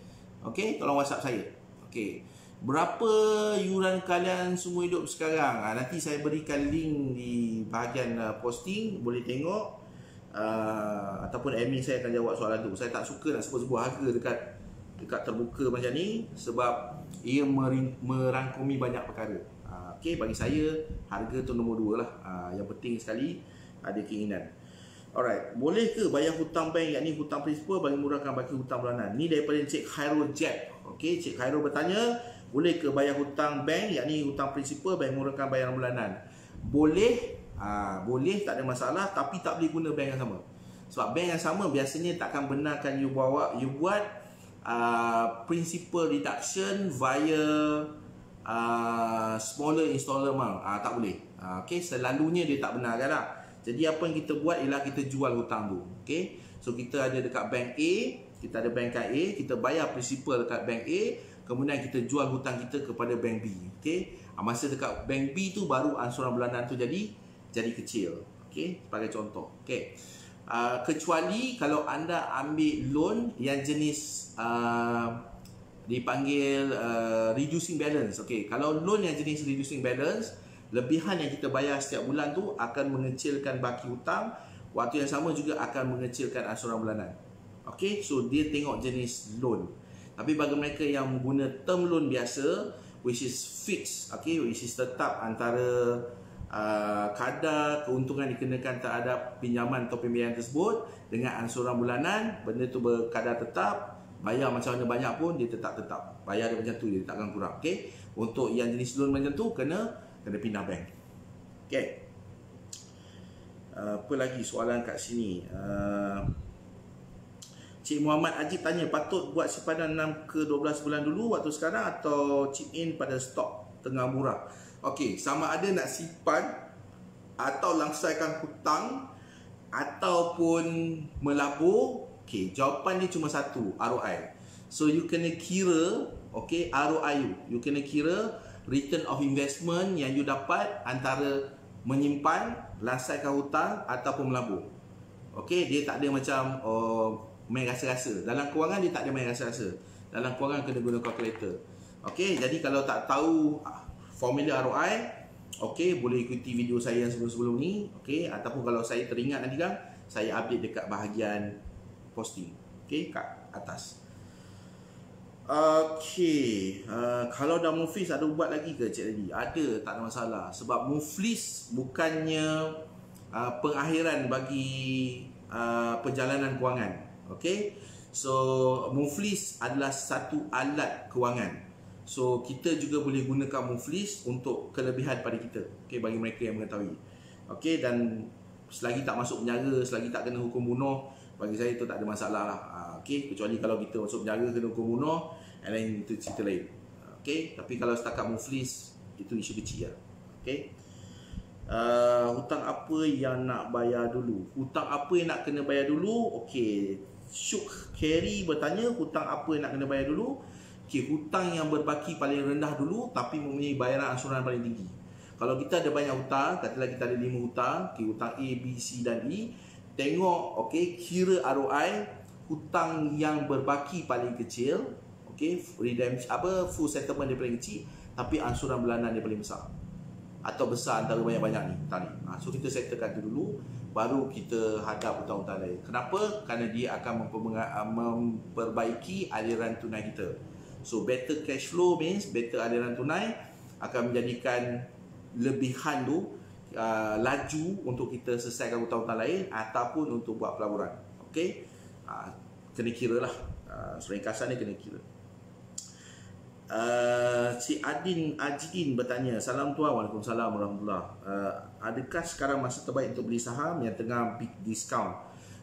Okay? Tolong WhatsApp saya. Okay. Berapa yuran kalian Semua Hidup sekarang? Nanti saya berikan link di bahagian posting. Boleh tengok. Ataupun admin saya akan jawab soalan tu. Saya tak suka nak sebut-sebut harga dekat terbuka macam ni, sebab ia merangkumi banyak perkara. Okey, bagi saya harga tu nombor 2 lah. Yang penting sekali ada keinginan. Alright, boleh ke bayar hutang bank, yakni hutang prinsipal, bagi murahkan baki hutang bulanan? Ni daripada Cik Khairul Jeb. Okey, Cik Khairul bertanya, boleh ke bayar hutang bank, yakni hutang prinsipal, bagi murahkan bayaran bulanan? Boleh. Boleh, tak ada masalah, tapi tak boleh guna bank yang sama. Sebab bank yang sama biasanya takkan benarkan you buat principal reduction via smaller installment amount. Tak boleh. Okay, selalunya dia tak benarkan lah. Jadi apa yang kita buat ialah kita jual hutang tu. Okay, so kita ada dekat bank A, kita ada bank A, kita bayar principal dekat bank A, kemudian kita jual hutang kita kepada bank B. Okay, masa dekat bank B tu baru ansuran bulanan tu jadi kecil. Okay, sebagai contoh. Okay, kecuali kalau anda ambil loan yang jenis dipanggil reducing balance. Okay, kalau loan yang jenis reducing balance, lebihan yang kita bayar setiap bulan tu akan mengecilkan baki hutang, waktu yang sama juga akan mengecilkan ansuran bulanan. Okay, so dia tengok jenis loan. Tapi bagi mereka yang guna term loan biasa, which is fixed, okay, which is tetap antara kadar keuntungan dikenakan terhadap pinjaman atau pembiayaan tersebut dengan ansuran bulanan, benda tu berkadar tetap, bayar macam mana banyak pun dia tetap bayar dia macam tu, dia takkan kurang. Okay, untuk yang jenis loan macam tu kena pindah bank. Okay, apa lagi soalan kat sini? Cik Muhammad Ajib tanya, patut buat simpanan 6 ke 12 bulan dulu waktu sekarang, atau chip in pada stok tengah murah? Okey, sama ada nak simpan atau langsaikan hutang ataupun melabur. Okey, jawapan dia cuma satu, ROI. So you kena kira, okey, ROI you kena kira return of investment yang you dapat antara menyimpan, langsaikan hutang ataupun melabur. Okey, dia tak ada macam main rasa-rasa. Dalam kewangan dia tak ada main rasa-rasa. Dalam kewangan kena guna kalkulator. Okey, jadi kalau tak tahu formula ROI, okey, boleh ikuti video saya yang sebelum-sebelum ni, okey, ataupun kalau saya teringat nanti kan, saya update dekat bahagian posting, okey, kat atas. Okey, kalau dah muflis ada ubat lagi ke Cik Lady? Ada, tak ada masalah. Sebab muflis bukannya pengakhiran bagi perjalanan kewangan. Okey, So muflis adalah satu alat kewangan. So kita juga boleh gunakan muflis untuk kelebihan pada kita, okey, bagi mereka yang mengetahui. Okey, dan selagi tak masuk penjara, selagi tak kena hukum bunuh, bagi saya itu tak ada masalah lah. Okey, kecuali kalau kita masuk penjara kena hukum bunuh, and then itu cerita lain. Okey, tapi kalau setakat muflis itu isu kecil lah. Okey. Hutang apa yang nak bayar dulu? Hutang apa yang nak kena bayar dulu? Okey, Syuk Kerry bertanya hutang apa yang nak kena bayar dulu? Okey, hutang yang berbaki paling rendah dulu tapi mempunyai bayaran ansuran paling tinggi. Kalau kita ada banyak hutang, katalah kita ada 5 hutang, okay, hutang A, B, C dan E, tengok, okay, kira ROI hutang yang berbaki paling kecil, okay, redemption full settlement dia paling kecil, tapi ansuran bulanan dia paling besar, atau besar antara banyak-banyak ni hutang ni. So kita settlekan tu dulu, baru kita hadap hutang-hutang lain. Kenapa? Kerana dia akan memperbaiki aliran tunai kita. So better cash flow means better aliran tunai akan menjadikan lebihan tu laju untuk kita selesaikan hutang-hutang lain ataupun untuk buat pelaburan. Okey, kena kira lah, ringkasan ni kena kira. Cik Ajidin bertanya, salam tuan. Waalaikumsalam warahmatullahi. Adakah sekarang masa terbaik untuk beli saham yang tengah big discount?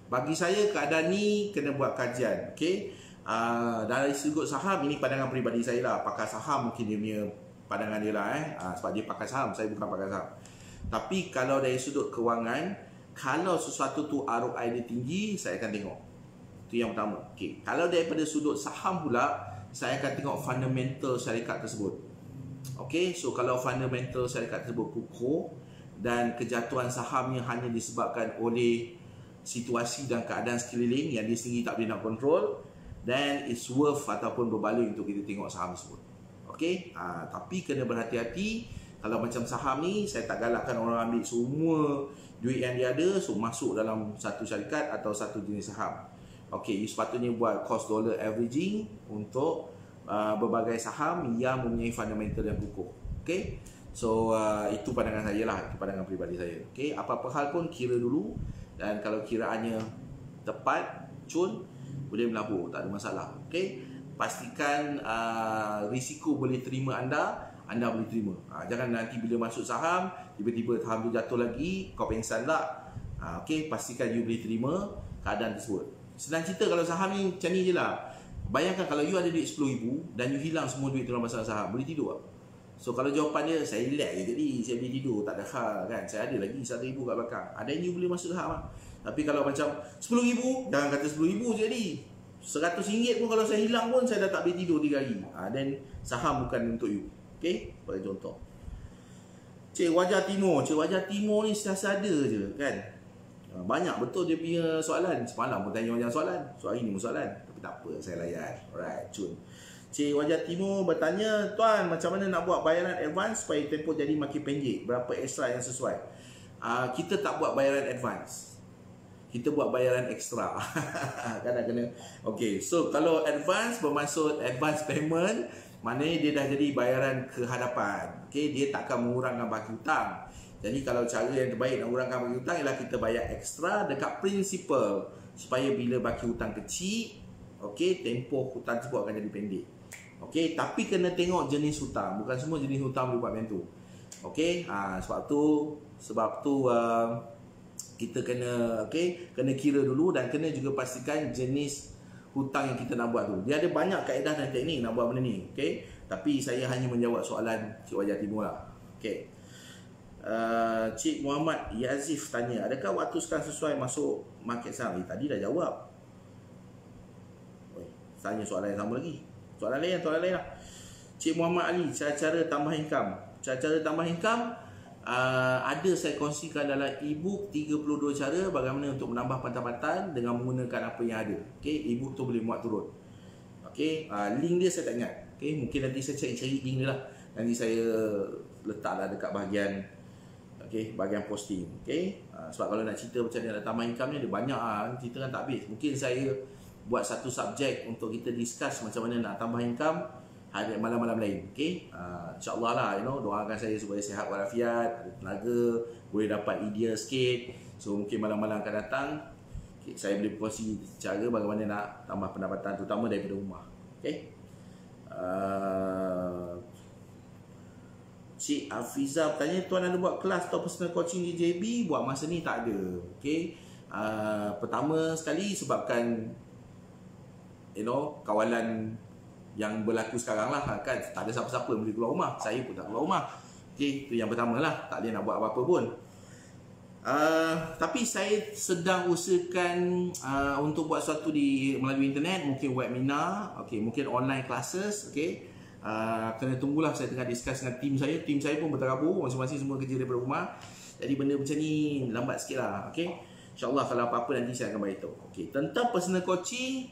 Bagi saya keadaan ni kena buat kajian. Okey, dari sudut saham, ini pandangan peribadi saya lah. Pakar saham mungkin dia punya pandangan dia lah, sebab dia pakai saham, saya bukan pakai saham. Tapi kalau dari sudut kewangan, kalau sesuatu tu ROI dia tinggi, saya akan tengok. Itu yang pertama. Okay. Kalau daripada sudut saham pula, saya akan tengok fundamental syarikat tersebut. Okay, so kalau fundamental syarikat tersebut kukuh dan kejatuhan sahamnya hanya disebabkan oleh situasi dan keadaan sekeliling yang dia sendiri tak boleh nak control, then it's worth ataupun berbaloi untuk kita tengok saham tersebut. Okey, tapi kena berhati-hati. Kalau macam saham ni, saya tak galakkan orang ambil semua duit yang dia ada, so masuk dalam satu syarikat atau satu jenis saham. Okey, you sepatutnya buat cost dollar averaging untuk berbagai saham yang mempunyai fundamental yang kukuh. Okey, so itu pandangan saya lah, itu pandangan peribadi saya. Okey, apa-apa hal pun kira dulu, dan kalau kiraannya tepat, cun, boleh melabur, tak ada masalah. Okey, pastikan risiko boleh terima anda boleh terima. Jangan nanti bila masuk saham, tiba-tiba saham tu jatuh lagi, kau pengsan tak. Okey, pastikan you boleh terima keadaan tersebut. Senang cerita kalau saham ni macam ni je lah. Bayangkan kalau you ada duit 10,000 dan you hilang semua duit dalam pasal saham, boleh tidur tak? So kalau jawapan dia, saya relax je tadi, saya boleh tidur, tak ada hal kan. Saya ada lagi 1,000 kat belakang. Ada yang you boleh masuk saham lah. Tapi kalau macam 10,000, jangan kata 10,000 je tadi, RM100 pun kalau saya hilang pun, saya dah tak boleh tidur 3 hari. Dan saham bukan untuk you. Okay, sebagai contoh. Cik Wajah Timur. Cik Wajah Timur ni sentiasa ada je kan. Banyak betul dia punya soalan. Semalam pun tanya macam soalan. So hari ni pun soalan. Tapi tak apa, saya layan. Alright, cun. Cik Wajah Timur bertanya, tuan, macam mana nak buat bayaran advance supaya tempoh jadi makin pendek? Berapa ekstra yang sesuai? Kita tak buat bayaran advance. Kita buat bayaran ekstra. Kadang kena. Okay, so kalau advance bermaksud advance payment, maknanya dia dah jadi bayaran ke hadapan. Okay, dia tak akan mengurangkan baki hutang. Jadi kalau cara yang terbaik nak mengurangkan baki hutang ialah kita bayar ekstra dekat principal, supaya bila baki hutang kecil, okay, tempoh hutang tersebut akan jadi pendek. Okay, tapi kena tengok jenis hutang. Bukan semua jenis hutang boleh buat macam tu. Okay, sebab tu kita kena kena kira dulu, dan kena juga pastikan jenis hutang yang kita nak buat tu. Dia ada banyak kaedah dan teknik nak buat benda ni. Okay, tapi saya hanya menjawab soalan Cik Wajah Timur lah. Okay. Cik Muhammad Yazif tanya, adakah waktu sekarang sesuai masuk market saham? Tadi dah jawab. Tanya soalan yang sama lagi. Soalan lain lah. Cik Muhammad Ali, cara tambah income. Cara tambah income, ada saya kongsikan dalam e-book 32 cara bagaimana untuk menambah pendapatan dengan menggunakan apa yang ada. Okay, e-book tu boleh muat turun. Okay, link dia saya tak ingat. Okay, mungkin nanti saya cari link dia lah. Nanti saya letaklah dekat bahagian posting. Okay, sebab kalau nak cerita macam mana nak tambah income ni, ada banyak cerita kan tak habis. Mungkin saya buat satu subjek untuk kita discuss macam mana nak tambah income hari malam-malam lain. Okay, insyaAllah lah, doakan saya supaya sihat walafiat, ada tenaga, boleh dapat idea sikit. So mungkin malam-malam akan datang Okay, saya boleh berkongsi cara bagaimana nak tambah pendapatan terutama daripada rumah. Okay. Cik Afiza bertanya, tuan ada buat kelas atau personal coaching di JB? Buat masa ni tak ada. Okay. Pertama sekali sebabkan kawalan yang berlaku sekarang lah kan, tak ada siapa-siapa yang boleh keluar rumah. Saya pun tak keluar rumah. Okay, itu yang pertama lah. Tak boleh nak buat apa-apa pun. Tapi saya sedang usahakan untuk buat sesuatu melalui internet, mungkin webinar, mungkin online classes, kena tunggulah, saya tengah discuss dengan tim saya pun berterabur, masing-masing semua kerja daripada rumah, jadi benda macam ni lambat sikit lah. InsyaAllah kalau apa-apa nanti saya akan beritahu. Tentang personal coaching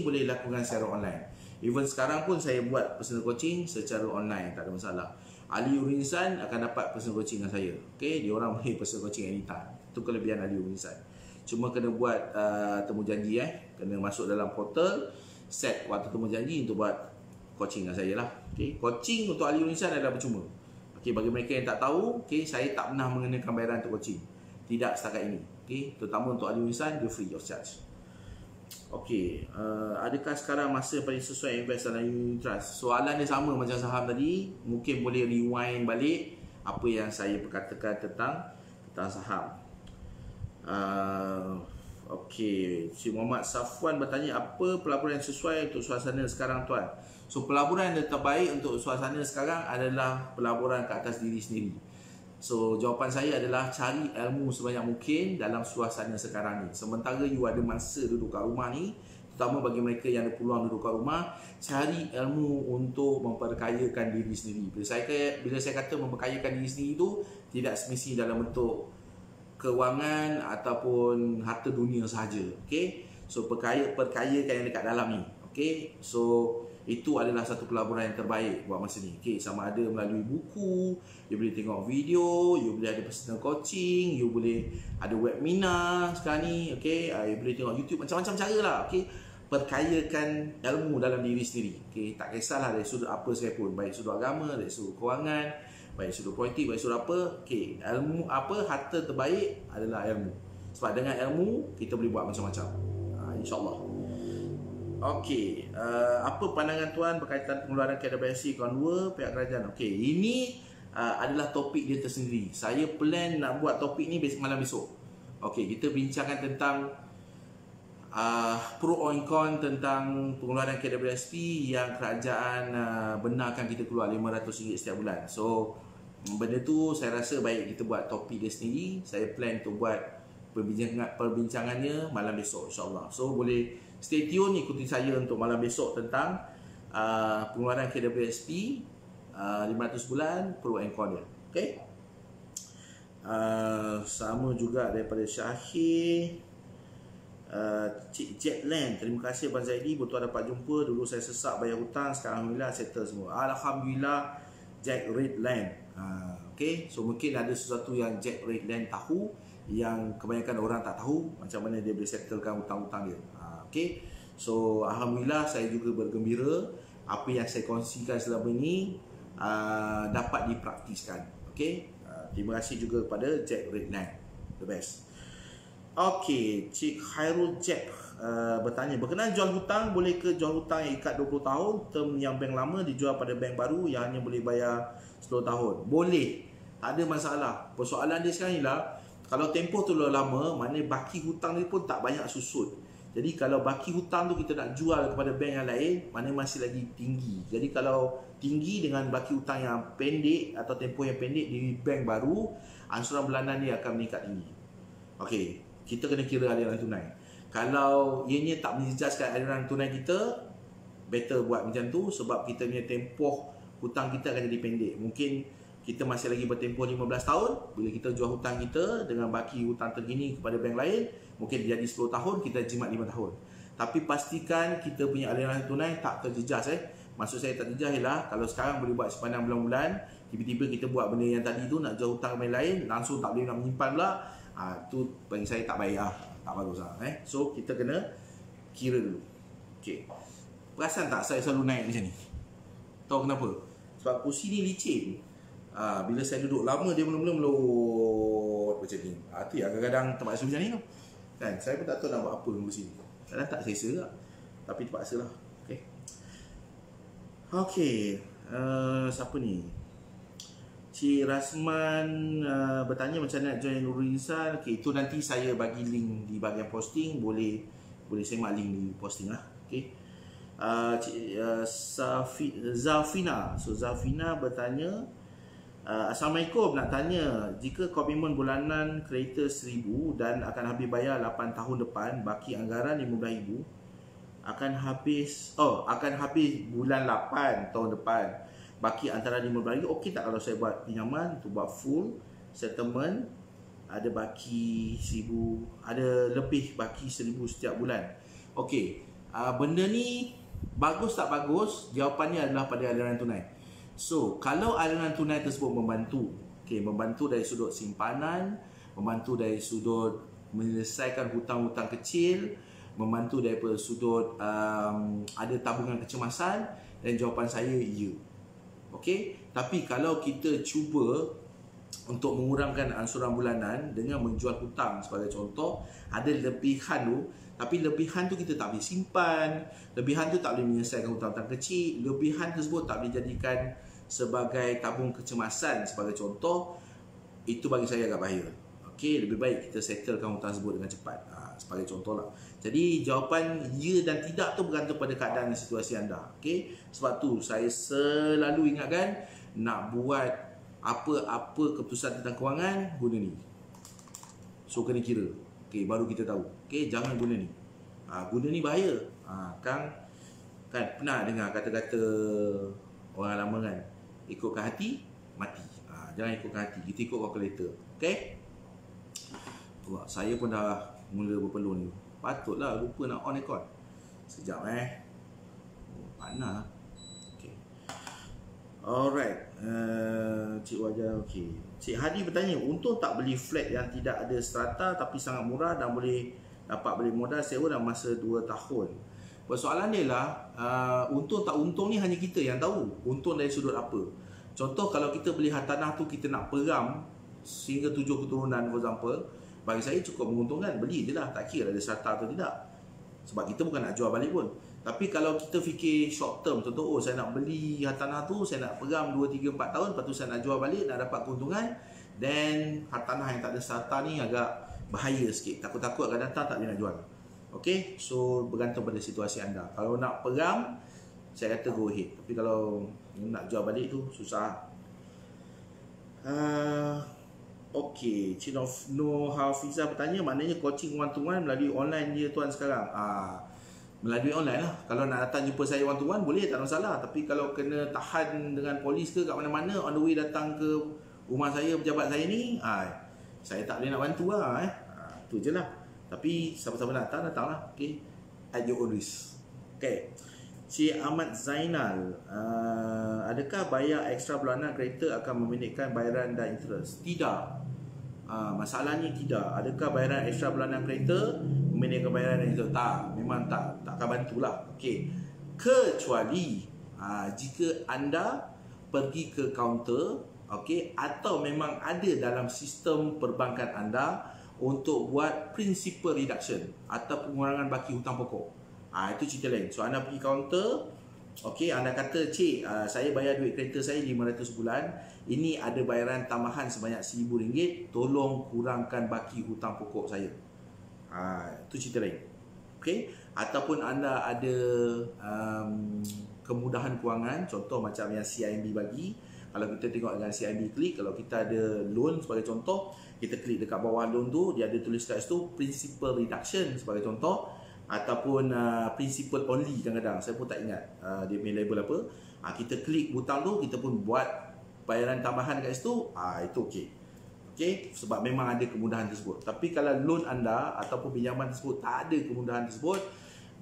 boleh lakukan secara online. Even sekarang pun saya buat personal coaching secara online, tak ada masalah. Ali Urinsan akan dapat personal coaching dengan saya. Dia orang boleh personal coaching anytime. Itu kelebihan Ali Urinsan. Cuma kena buat temu janji, kena masuk dalam portal, set waktu temu janji untuk buat coaching dengan saya lah. Coaching untuk Ali Urinsan adalah percuma. Bagi mereka yang tak tahu, saya tak pernah mengenakan bayaran untuk coaching. Tidak setakat ini. Terutama untuk Ali Urinsan, dia free of charge. Adakah sekarang masa paling sesuai invest dalam unit trust? Soalan dia sama macam saham tadi. Mungkin boleh rewind balik apa yang saya perkatakan tentang saham. Cik Muhammad Safwan bertanya, apa pelaburan yang sesuai untuk suasana sekarang tuan? So pelaburan yang terbaik untuk suasana sekarang adalah pelaburan ke atas diri sendiri. So jawapan saya adalah cari ilmu sebanyak mungkin dalam suasana sekarang ni. Sementara you ada masa duduk kat rumah ni, terutama bagi mereka yang ada peluang duduk kat rumah, cari ilmu untuk memperkayakan diri sendiri. Bila saya kata memperkayakan diri sendiri tu, tidak semestinya dalam bentuk kewangan ataupun harta dunia sahaja. So perkayakan yang dekat dalam ni. So itu adalah satu pelaburan yang terbaik buat masa ni. Sama ada melalui buku, you boleh tengok video, you boleh ada personal coaching, you boleh ada webinar sekarang ni, you boleh tengok YouTube, macam-macam cara lah. Perkayakan ilmu dalam diri sendiri. Tak kisahlah dari sudut apa sekalipun, baik sudut agama, dari sudut kewangan, baik sudut politik, baik sudut apa. Ilmu apa, harta terbaik adalah ilmu. Sebab dengan ilmu kita boleh buat macam-macam. InsyaAllah. Apa pandangan tuan berkaitan pengeluaran KWSP Account 2 pihak kerajaan? Ini adalah topik dia tersendiri. Saya plan nak buat topik ni malam besok. Kita bincangkan tentang pro and con tentang pengeluaran KWSP yang kerajaan benarkan kita keluar RM500 setiap bulan. So benda tu saya rasa baik kita buat topik dia sendiri. Saya plan untuk buat perbincangannya malam besok, insyaAllah. So boleh stay tune, ikuti saya untuk malam besok tentang pengeluaran KWSP 500 bulan, pro and con dia. Sama juga daripada Syahir. Cik Jetland, terima kasih Abang Zaidi, betul dapat jumpa. Dulu saya sesak bayar hutang, sekarang Alhamdulillah settle semua. Alhamdulillah Jack Redland. So mungkin ada sesuatu yang Jack Redland tahu yang kebanyakan orang tak tahu, macam mana dia boleh settlekan hutang-hutang dia. So Alhamdulillah saya juga bergembira apa yang saya kongsikan selama ini dapat dipraktiskan. Terima kasih juga kepada Jack Redland, the best. Cik Khairul Jack bertanya, berkenaan jual hutang, boleh ke jual hutang yang ikat 20 tahun, term yang bank lama dijual pada bank baru yang hanya boleh bayar 10 tahun? Boleh, tak ada masalah. Persoalan dia sekarang ni lah, kalau tempoh tu lama, maknanya baki hutang ni pun tak banyak susut. Jadi kalau baki hutang tu kita nak jual kepada bank yang lain, maknanya masih lagi tinggi. Jadi kalau tinggi dengan baki hutang yang pendek atau tempoh yang pendek di bank baru, angsuran bulanan dia akan meningkat tinggi. Kita kena kira aliran tunai. Kalau ianya tak menjejaskan aliran tunai kita, better buat macam tu, sebab kita punya tempoh hutang kita akan jadi pendek. Mungkin kita masih lagi bertempoh 15 tahun. Bila kita jual hutang kita dengan baki hutang terkini kepada bank lain, mungkin jadi 10 tahun, kita jimat 5 tahun. Tapi pastikan kita punya aliran tunai tak terjejas. Maksud saya tak terjejas ialah kalau sekarang boleh buat sepanjang bulan-bulan, tiba-tiba kita buat benda yang tadi tu, nak jual hutang bank lain, langsung tak boleh nak menyimpan pula, tu bagi saya tak baik lah, tak bagus lah. So kita kena kira dulu. Perasan tak saya selalu naik macam ni? Tahu kenapa? Sebab kursi ni licin. Bila saya duduk lama, dia mula-mula melot macam ni. Itu yang kadang-kadang terpaksa macam ni tu. Kan, saya pun tak tahu nak buat apa dulu sini. Kadang tak selesa lah. Tapi terpaksa lah. Okay. Okay. Siapa ni? Cik Rasman bertanya macam mana nak join Nurul Insan. Okay, itu nanti saya bagi link di bahagian posting. Boleh semak link di posting lah. Okay. Cik Zafina. So Zafina bertanya, Assalamualaikum, nak tanya, jika komitmen bulanan kereta 1,000 dan akan habis bayar 8 tahun depan, baki anggaran 15,000, akan habis bulan 8 tahun depan, baki antara 15,000, okey tak kalau saya buat pinjaman untuk buat full settlement, ada baki 1,000, ada lebih baki 1,000 setiap bulan. Okey, benda ni bagus tak bagus? Jawapannya adalah pada aliran tunai. So, kalau aliran tunai tersebut membantu, membantu dari sudut simpanan, membantu dari sudut menyelesaikan hutang-hutang kecil, membantu daripada sudut ada tabungan kecemasan, dan jawapan saya ya. Okey, tapi kalau kita cuba untuk mengurangkan ansuran bulanan dengan menjual hutang sebagai contoh, ada lebihan tu, tapi lebihan tu kita tak boleh simpan, lebihan tu tak boleh menyelesaikan hutang-hutang kecil, lebihan tersebut tak boleh jadikan sebagai tabung kecemasan sebagai contoh, itu bagi saya agak bahaya. Okey, lebih baik kita settlekan hutang tersebut dengan cepat. Sebagai contoh lah. Jadi jawapan ya dan tidak tu bergantung pada keadaan dan situasi anda. Okey, sebab tu saya selalu ingatkan, nak buat apa-apa keputusan tentang kewangan, guna ni. So kena kira. Okey, baru kita tahu. Okey, jangan guna ni. Guna ni bahaya. Kan pernah dengar kata-kata orang lama kan, ikutkan hati, mati. Jangan ikutkan hati, kita ikut kalkulator. Okey? Saya pun dah mula berpeluh ni. Patutlah lupa nak on aircon. Sekejap panas. Okey. Alright. Cik Wajar, okey. Cik Hadi bertanya, untung tak beli flat yang tidak ada strata tapi sangat murah dan boleh dapat beli modal sewa dalam masa 2 tahun. Persoalan dia lah, untung tak untung ni hanya kita yang tahu. Untung dari sudut apa? Contoh, kalau kita beli hartanah tu, kita nak peram sehingga 7 keturunan, for example, bagi saya cukup menguntungkan. Beli je lah, tak kira ada strata atau tidak. Sebab kita bukan nak jual balik pun. Tapi kalau kita fikir short term, contoh, saya nak beli hartanah tu, saya nak peram 2, 3, 4 tahun, lepas tu saya nak jual balik, nak dapat keuntungan, then hartanah yang tak ada strata ni agak bahaya sikit. Takut-takut akan datang tak boleh nak jual. Okey, so bergantung pada situasi anda. Kalau nak peram, saya kata go ahead. Tapi kalau nak jual balik tu susah. Okey, Cik Noh Hafiza bertanya, maknanya coaching one to one melalui online dia tuan sekarang. Melalui online lah. Kalau nak datang jumpa saya one to one boleh, tak ada masalah. Tapi kalau kena tahan dengan polis ke kat mana-mana, on the way datang ke rumah saya, pejabat saya ni, saya tak boleh nak bantu lah. Tu je lah. Tapi siapa-siapa nak datang lah. Okay, at your own risk. Okay, Cik Ahmad Zainal, adakah bayar ekstra bulanan kereta akan memendekkan bayaran dan interest? Tidak. Masalahnya tidak. Adakah bayaran ekstra bulanan kereta memendekkan bayaran dan interest? Tak. Memang tak akan bantulah. Okay, kecuali jika anda pergi ke kaunter, okay, atau memang ada dalam sistem perbankan anda untuk buat principal reduction atau pengurangan baki hutang pokok. Itu cerita lain. So anda pergi kaunter, okey, anda kata, cik, saya bayar duit kereta saya 500 bulan, ini ada bayaran tambahan sebanyak RM1,000, tolong kurangkan baki hutang pokok saya. Itu cerita lain. Okey, ataupun anda ada kemudahan kewangan, contoh macam yang CIMB bagi. Kalau kita tengok dengan CIMB Klik, kalau kita ada loan sebagai contoh, kita klik dekat bawah loan tu, dia ada tulis kat situ principal reduction sebagai contoh, ataupun principal only kadang-kadang, saya pun tak ingat dia punya label apa. Kita klik butang tu, kita pun buat bayaran tambahan kat situ, itu okey. Okey, sebab memang ada kemudahan tersebut. Tapi kalau loan anda ataupun pinjaman tersebut tak ada kemudahan tersebut,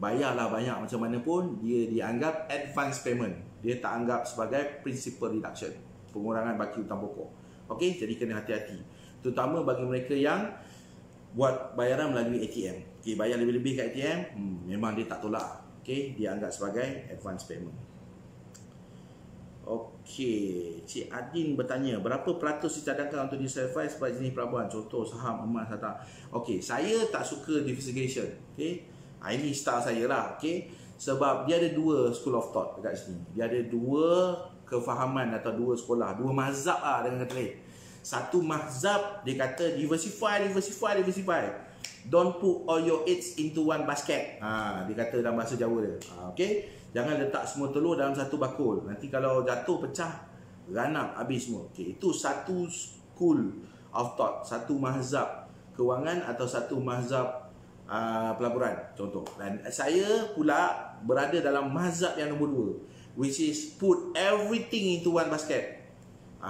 bayarlah banyak macam mana pun, dia dianggap advance payment. Dia tak anggap sebagai principal reduction, pengurangan baki hutang pokok. Okey, jadi kena hati-hati. Terutama bagi mereka yang buat bayaran melalui ATM. Okey, bayar lebih-lebih kat ATM, memang dia tak tolak. Okey, dia anggap sebagai advance payment. Okey, Cik Adin bertanya, berapa peratus dicadangkan untuk diversify sebab jenis pelaburan? Contoh saham, emas, harta. Okey, saya tak suka diversification. Okey. Ini style saya lah. Okey. Sebab dia ada dua school of thought dekat sini. Dia ada dua kefahaman atau dua sekolah, dua mazhab lah dengan kata lain. Satu mazhab dia kata diversify. Don't put all your eggs into one basket. Dia kata dalam bahasa Jawa dia. Okey. Jangan letak semua telur dalam satu bakul. Nanti kalau jatuh pecah, ranap habis semua. Okey, itu satu school of thought, satu mazhab kewangan atau satu mazhab pelaburan contoh. Dan saya pula berada dalam mazhab yang nombor 2, which is put everything into one basket.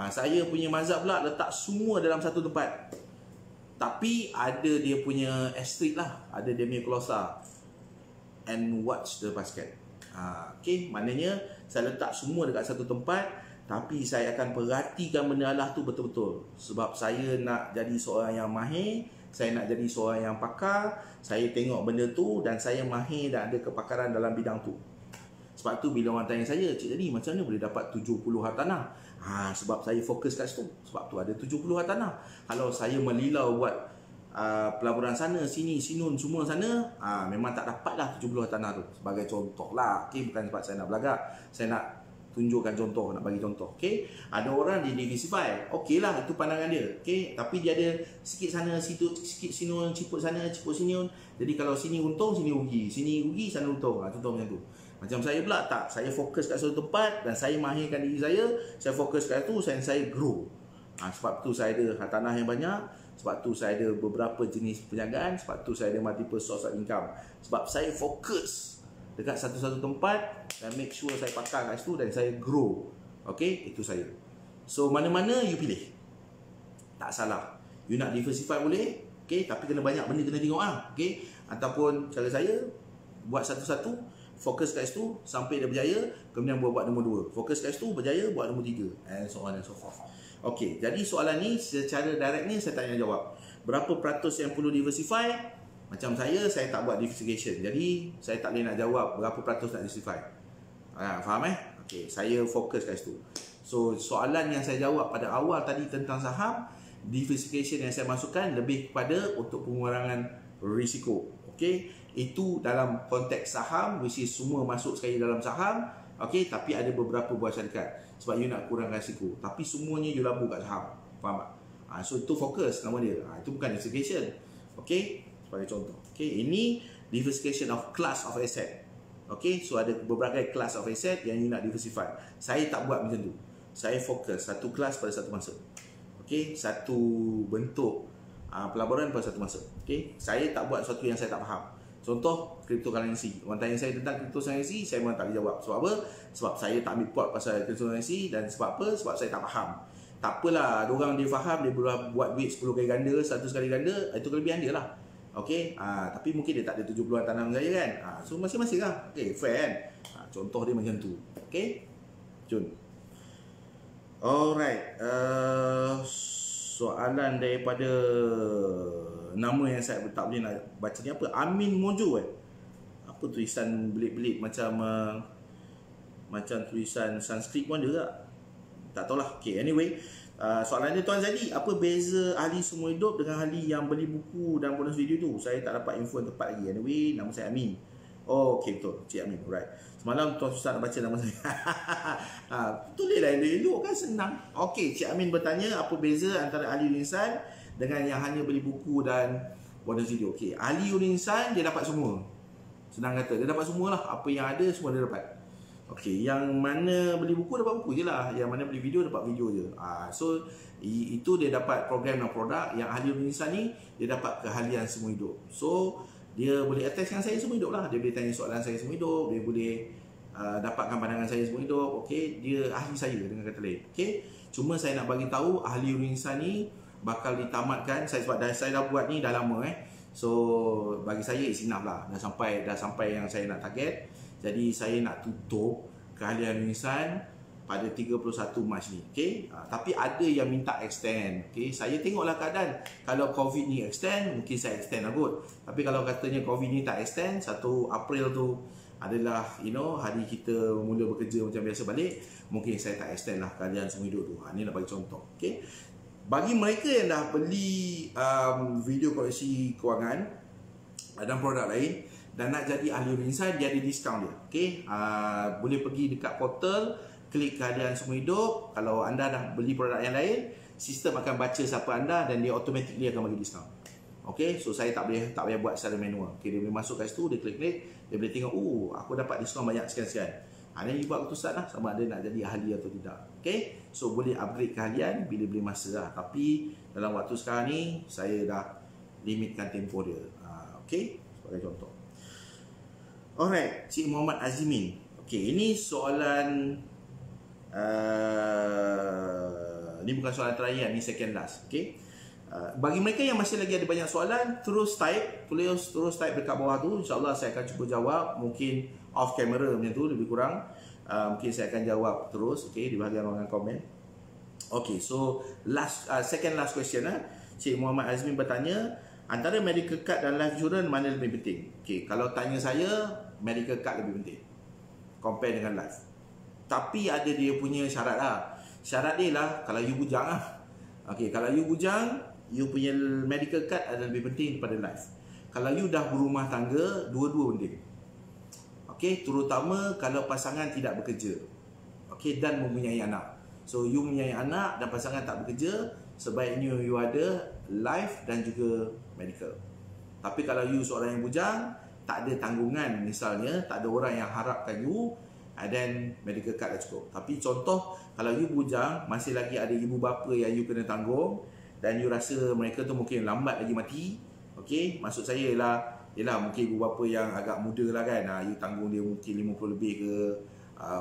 Saya punya mazhab pula letak semua dalam satu tempat. Tapi ada dia punya asterisk lah, ada dia punya klausa. And watch the basket. Okay, maknanya saya letak semua dekat satu tempat, tapi saya akan perhatikan benda Allah tu betul-betul. Sebab saya nak jadi seorang yang mahir, saya nak jadi seorang yang pakar. Saya tengok benda tu dan saya mahir dan ada kepakaran dalam bidang tu. Sebab tu bila orang tanya saya, Cik Jadi macam mana boleh dapat 70 hartanah? Sebab saya fokus kat situ. Sebab tu ada 70 hartanah. Kalau saya melilau buat pelaburan sana, sini, sinun, semua sana, memang tak dapatlah 70 hartanah tu. Sebagai contoh lah. Okay? Bukan sebab saya nak belagak. Saya nak tunjukkan contoh, nak bagi contoh. Okay? Ada orang dia diversify. Okey lah, itu pandangan dia. Okay? Tapi dia ada sikit sana, situ, sikit sinun, ciput sana, ciput sinun. Jadi kalau sini untung, sini rugi. Sini rugi, sana untung. Contoh macam tu. Macam saya pula tak. Saya fokus kat satu tempat dan saya mahirkan diri saya. Saya fokus kat itu dan saya grow. Sebab tu saya ada hartanah yang banyak. Sebab tu saya ada beberapa jenis perniagaan. Sebab tu saya ada multiple source of income. Sebab saya fokus dekat satu-satu tempat dan make sure saya pakar kat situ dan saya grow. Okay, itu saya. So mana-mana you pilih, tak salah. You nak diversify boleh, okay, tapi kena banyak benda kena tengok lah. Okay, ataupun cara saya buat satu-satu, fokus kat situ sampai dia berjaya, kemudian buat nombor 2. Fokus kat situ, berjaya, buat nombor 3, and so on and so forth. Okey, jadi soalan ni secara direct ni saya tanya jawab. Berapa peratus yang perlu diversify? Macam saya tak buat diversification. Jadi saya tak boleh nak jawab berapa peratus nak diversify. Faham Okey, saya fokus kat situ. So soalan yang saya jawab pada awal tadi tentang saham, diversification yang saya masukkan lebih kepada untuk pengurangan risiko. Okey, itu dalam konteks saham, which is semua masuk sekali dalam saham. Okey, tapi ada beberapa buah syarikat sebab you nak kurangkan risiko, tapi semuanya you labur kat saham. Faham tak? So itu fokus nama dia. Itu bukan diversification. Okey, sebagai contoh. Okey, ini diversification of class of asset. Okey, so ada beberapa class of asset yang you nak diversify. Saya tak buat macam tu. Saya fokus satu kelas pada satu masa. Okey, satu bentuk pelaburan pada satu masa. Okey, saya tak buat sesuatu yang saya tak faham. Contoh, cryptocurrency. Orang tanya saya tentang cryptocurrency, saya memang tak boleh jawab. Sebab apa? Sebab saya tak ambil pot pasal cryptocurrency. Dan sebab apa? Sebab saya tak faham. Tak apalah, ada orang dia faham, dia boleh buat duit 10 kali ganda, 100 kali ganda, itu kelebihan dia lah. Okey, tapi mungkin dia tak ada 70-an tanam saya kan. So masing-masing lah. Okey, fair kan. Contoh dia macam tu. Okey, Jun. Alright, soalan daripada nama yang saya tak boleh nak baca ni apa? Amin Mojo Apa tulisan belit-belit macam macam tulisan Sanskrit pun ada tak? Tak tahulah. Okay, anyway, soalan dia, Tuan Zadi, apa beza ahli semua hidup dengan ahli yang beli buku dan bonus video tu? Saya tak dapat info yang tepat lagi. Anyway, nama saya Amin. Oh, okay, betul, Cik Amin. Alright. Semalam Tuan susah nak baca nama saya. Tulislah elok kan, senang. Okay, Cik Amin bertanya apa beza antara ahli insan dengan yang hanya beli buku dan bonus video. Okay, ahli insan dia dapat semua. Senang kata, dia dapat semua lah. Apa yang ada semua dia dapat. Okay, yang mana beli buku dapat buku je lah. Yang mana beli video dapat video je. So itu dia dapat program dan produk. Yang ahli insan ni dia dapat keahlian semua hidup. So dia boleh attach dengan saya semua hidup lah. Dia boleh tanya soalan saya semua hidup. Dia boleh dapatkan pandangan saya semua hidup. Okay, dia ahli saya dengan kata lain. Okay, cuma saya nak bagi tahu ahli insan ni bakal ditamatkan. Sebab saya dah buat ni dah lama So bagi saya it's enough lah. Dah sampai yang saya nak target. Jadi saya nak tutup keahlian insan pada 31 Mac ni. Okay? Tapi ada yang minta extend. Okay? Saya tengoklah keadaan. Kalau COVID ni extend, mungkin saya extend lah kot. Tapi kalau katanya COVID ni tak extend, 1 April tu adalah hari kita mula bekerja macam biasa balik, mungkin saya tak extend lah keahlian semua hidup tu. Ni nak bagi contoh. Okay. Bagi mereka yang dah beli video koleksi kewangan dan produk lain dan nak jadi ahli insight, dia ada diskaun dia. Okay. Boleh pergi dekat portal, klik keahlian semua hidup. Kalau anda dah beli produk yang lain, sistem akan baca siapa anda dan dia automatically akan bagi diskaun. Okay, so saya tak boleh buat secara manual. Okay, dia boleh masuk kat situ, dia klik, dia boleh tengok, aku dapat diskaun banyak sekian-sekian. Ini buat keputusan lah sama ada nak jadi ahli atau tidak. Okay, so boleh upgrade keahlian bila-bila masa lah. Tapi dalam waktu sekarang ni, saya dah limitkan tempoh dia. Okay, sebagai contoh. Alright, Cik Muhammad Azimin. Okay, ini soalan, ni bukan soalan terakhir, ni second last. Okay. Bagi mereka yang masih lagi ada banyak soalan, terus type dekat bawah tu. InsyaAllah saya akan cuba jawab. Mungkin off camera macam tu, lebih kurang. Mungkin saya akan jawab terus, okay, di bahagian ruangan komen. Okay, so second last question. Cik Muhammad Azmin bertanya, antara medical card dan life insurance mana lebih penting? Okay, kalau tanya saya, medical card lebih penting compare dengan life. Tapi ada dia punya syarat lah. Syarat dia lah, kalau you bujang lah. Okay, kalau you bujang, you punya medical card adalah lebih penting daripada life. Kalau you dah berumah tangga, dua-dua penting. Okay, terutama kalau pasangan tidak bekerja, okay, dan mempunyai anak. So you mempunyai anak dan pasangan tak bekerja, sebaiknya you ada life dan juga medical. Tapi kalau you seorang yang bujang, tak ada tanggungan misalnya, tak ada orang yang harapkan you, dan medical card dah cukup. Tapi contoh, kalau you bujang, masih lagi ada ibu bapa yang you kena tanggung, dan you rasa mereka tu mungkin lambat lagi mati. Okay, maksud saya ialah mungkin ibu bapa yang agak muda lah kan, you tanggung dia mungkin 50 lebih ke,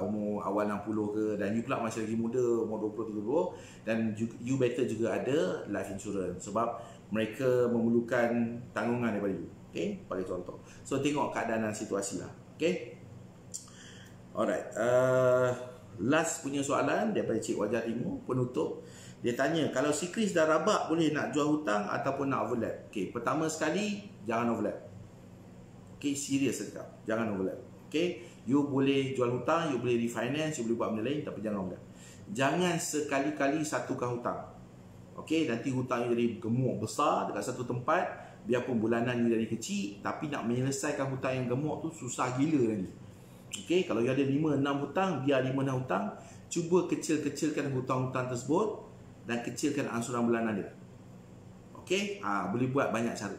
umur awal 60 ke, dan you pula masih lagi muda, umur 20-30, dan you better juga ada life insurance sebab mereka memerlukan tanggungan daripada you. Okay, bagi contoh. So tengok keadaan dan situasi lah. Okay. Alright. Last punya soalan daripada Cik Wajah Timur, penutup. Dia tanya, kalau si Chris dah rabak, boleh nak jual hutang ataupun nak overlap? Okay, pertama sekali, jangan overlap. Okay, serius cakap, jangan overlap. Okay, you boleh jual hutang, you boleh refinance, you boleh buat benda lain, tapi jangan overlap. Jangan sekali-kali satukan hutang. Okay, nanti hutang you jadi gemuk besar dekat satu tempat, biarpun bulanan you jadi kecil, tapi nak menyelesaikan hutang yang gemuk tu susah gila nanti. Okay, kalau you ada 5-6 hutang, biar 5-6 hutang, cuba kecil-kecilkan hutang-hutang tersebut dan kecilkan angsuran bulanan dia. Okay, boleh buat banyak cara.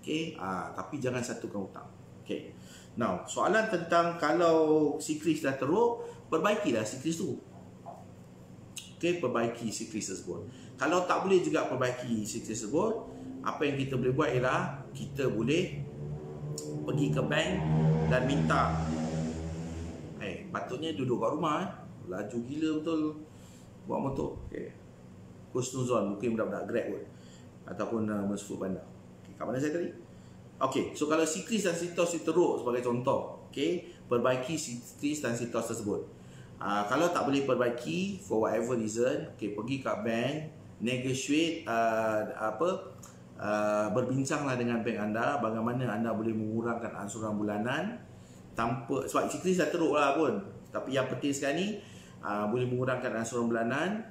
Okay, tapi jangan satukan hutang. Okay, now soalan tentang kalau si Chris dah teruk, perbaikilah si Chris tu. Okay, perbaiki si Chris tersebut. Kalau tak boleh juga perbaiki si Chris tersebut, apa yang kita boleh buat ialah kita boleh pergi ke bank dan minta, patutnya duduk kat rumah, laju gila betul buat motor. Okay, Kusnuzon, mungkin budak-budak Grab pun, ataupun Mesfood Bandar. Okay, kat mana saya tadi? Okay, so kalau si Chris dan si Tos teruk sebagai contoh, okay, perbaiki si Chris dan si Tos tersebut. Kalau tak boleh perbaiki for whatever reason, okay, pergi kat bank, negotiate, berbincanglah dengan bank anda bagaimana anda boleh mengurangkan angsuran bulanan tanpa, sebab si Chris dah teruk lah pun, tapi yang penting sekarang ni boleh mengurangkan angsuran bulanan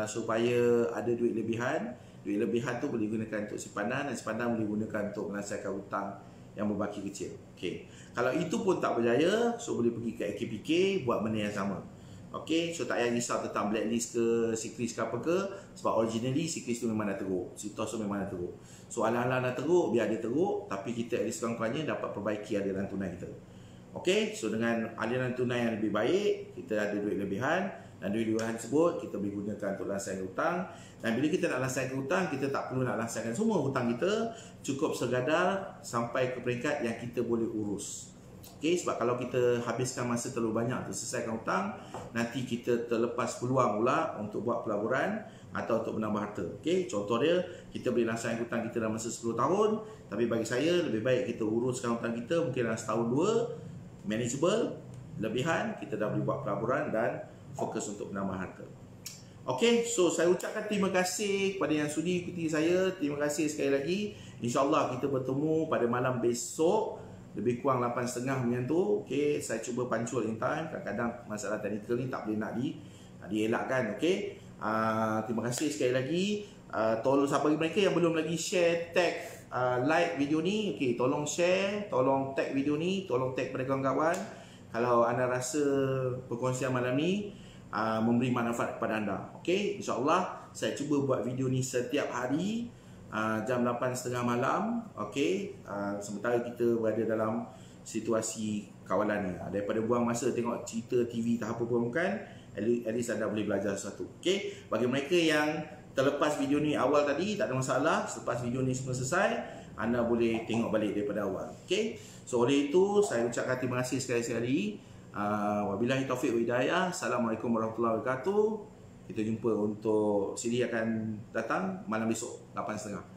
supaya ada duit lebihan. Duit lebihan tu boleh gunakan untuk simpanan, dan simpanan boleh gunakan untuk menyelesaikan hutang yang berbaki kecil. Okay, kalau itu pun tak berjaya, so boleh pergi ke AKPK buat benda yang sama. Okay, so tak payah risau tentang blacklist ke si Chris ke apa ke, sebab originally si Chris tu memang dah teruk, si Tos tu memang dah teruk. So alang-alang dah teruk, biar dia teruk, tapi kita at least kurang-kurangnya dapat perbaiki aliran tunai kita. Okay, so dengan aliran tunai yang lebih baik, kita ada duit lebihan, dan duit lebihan tersebut kita boleh gunakan untuk laksanakan hutang. Dan bila kita nak laksanakan hutang, kita tak perlu nak laksanakan semua hutang kita, cukup sekadar sampai ke peringkat yang kita boleh urus. Okay, sebab kalau kita habiskan masa terlalu banyak untuk selesaikan hutang, nanti kita terlepas peluang pula untuk buat pelaburan atau untuk menambah harta. Okay, contoh dia, kita boleh laksanakan hutang kita dalam masa 10 tahun, tapi bagi saya lebih baik kita uruskan hutang kita mungkin dalam setahun 2, manageable, lebihan, kita dah boleh buat pelaburan dan fokus untuk menambah harta. Okay, so saya ucapkan terima kasih kepada yang sudi ikuti saya. Terima kasih sekali lagi. InsyaAllah kita bertemu pada malam besok lebih kurang 8.30 macam tu. Okey, saya cuba pancul in time. Kadang-kadang masalah teknikal ni tak boleh nak dielakkan. Okey, terima kasih sekali lagi. Tolong siapa mereka yang belum lagi share, tag, like video ni, okey, tolong share, tolong tag video ni, tolong tag pada kawan-kawan kalau anda rasa perkongsian malam ni memberi manfaat kepada anda. Okey, insya-Allah saya cuba buat video ni setiap hari jam 8.30 malam. Okey, sementara kita berada dalam situasi kawalan ni. Daripada buang masa tengok cerita TV tak apa pun bukan, at least anda boleh belajar sesuatu. Okey, bagi mereka yang terlepas video ni awal tadi, tak ada masalah. Selepas video ni semua selesai, anda boleh tengok balik daripada awal. Okey, so oleh itu saya ucapkan terima kasih sekali-sekali. Wabillahi taufiq wa hidayah. Assalamualaikum warahmatullahi wabarakatuh. Kita jumpa untuk siri akan datang malam besok 8.30.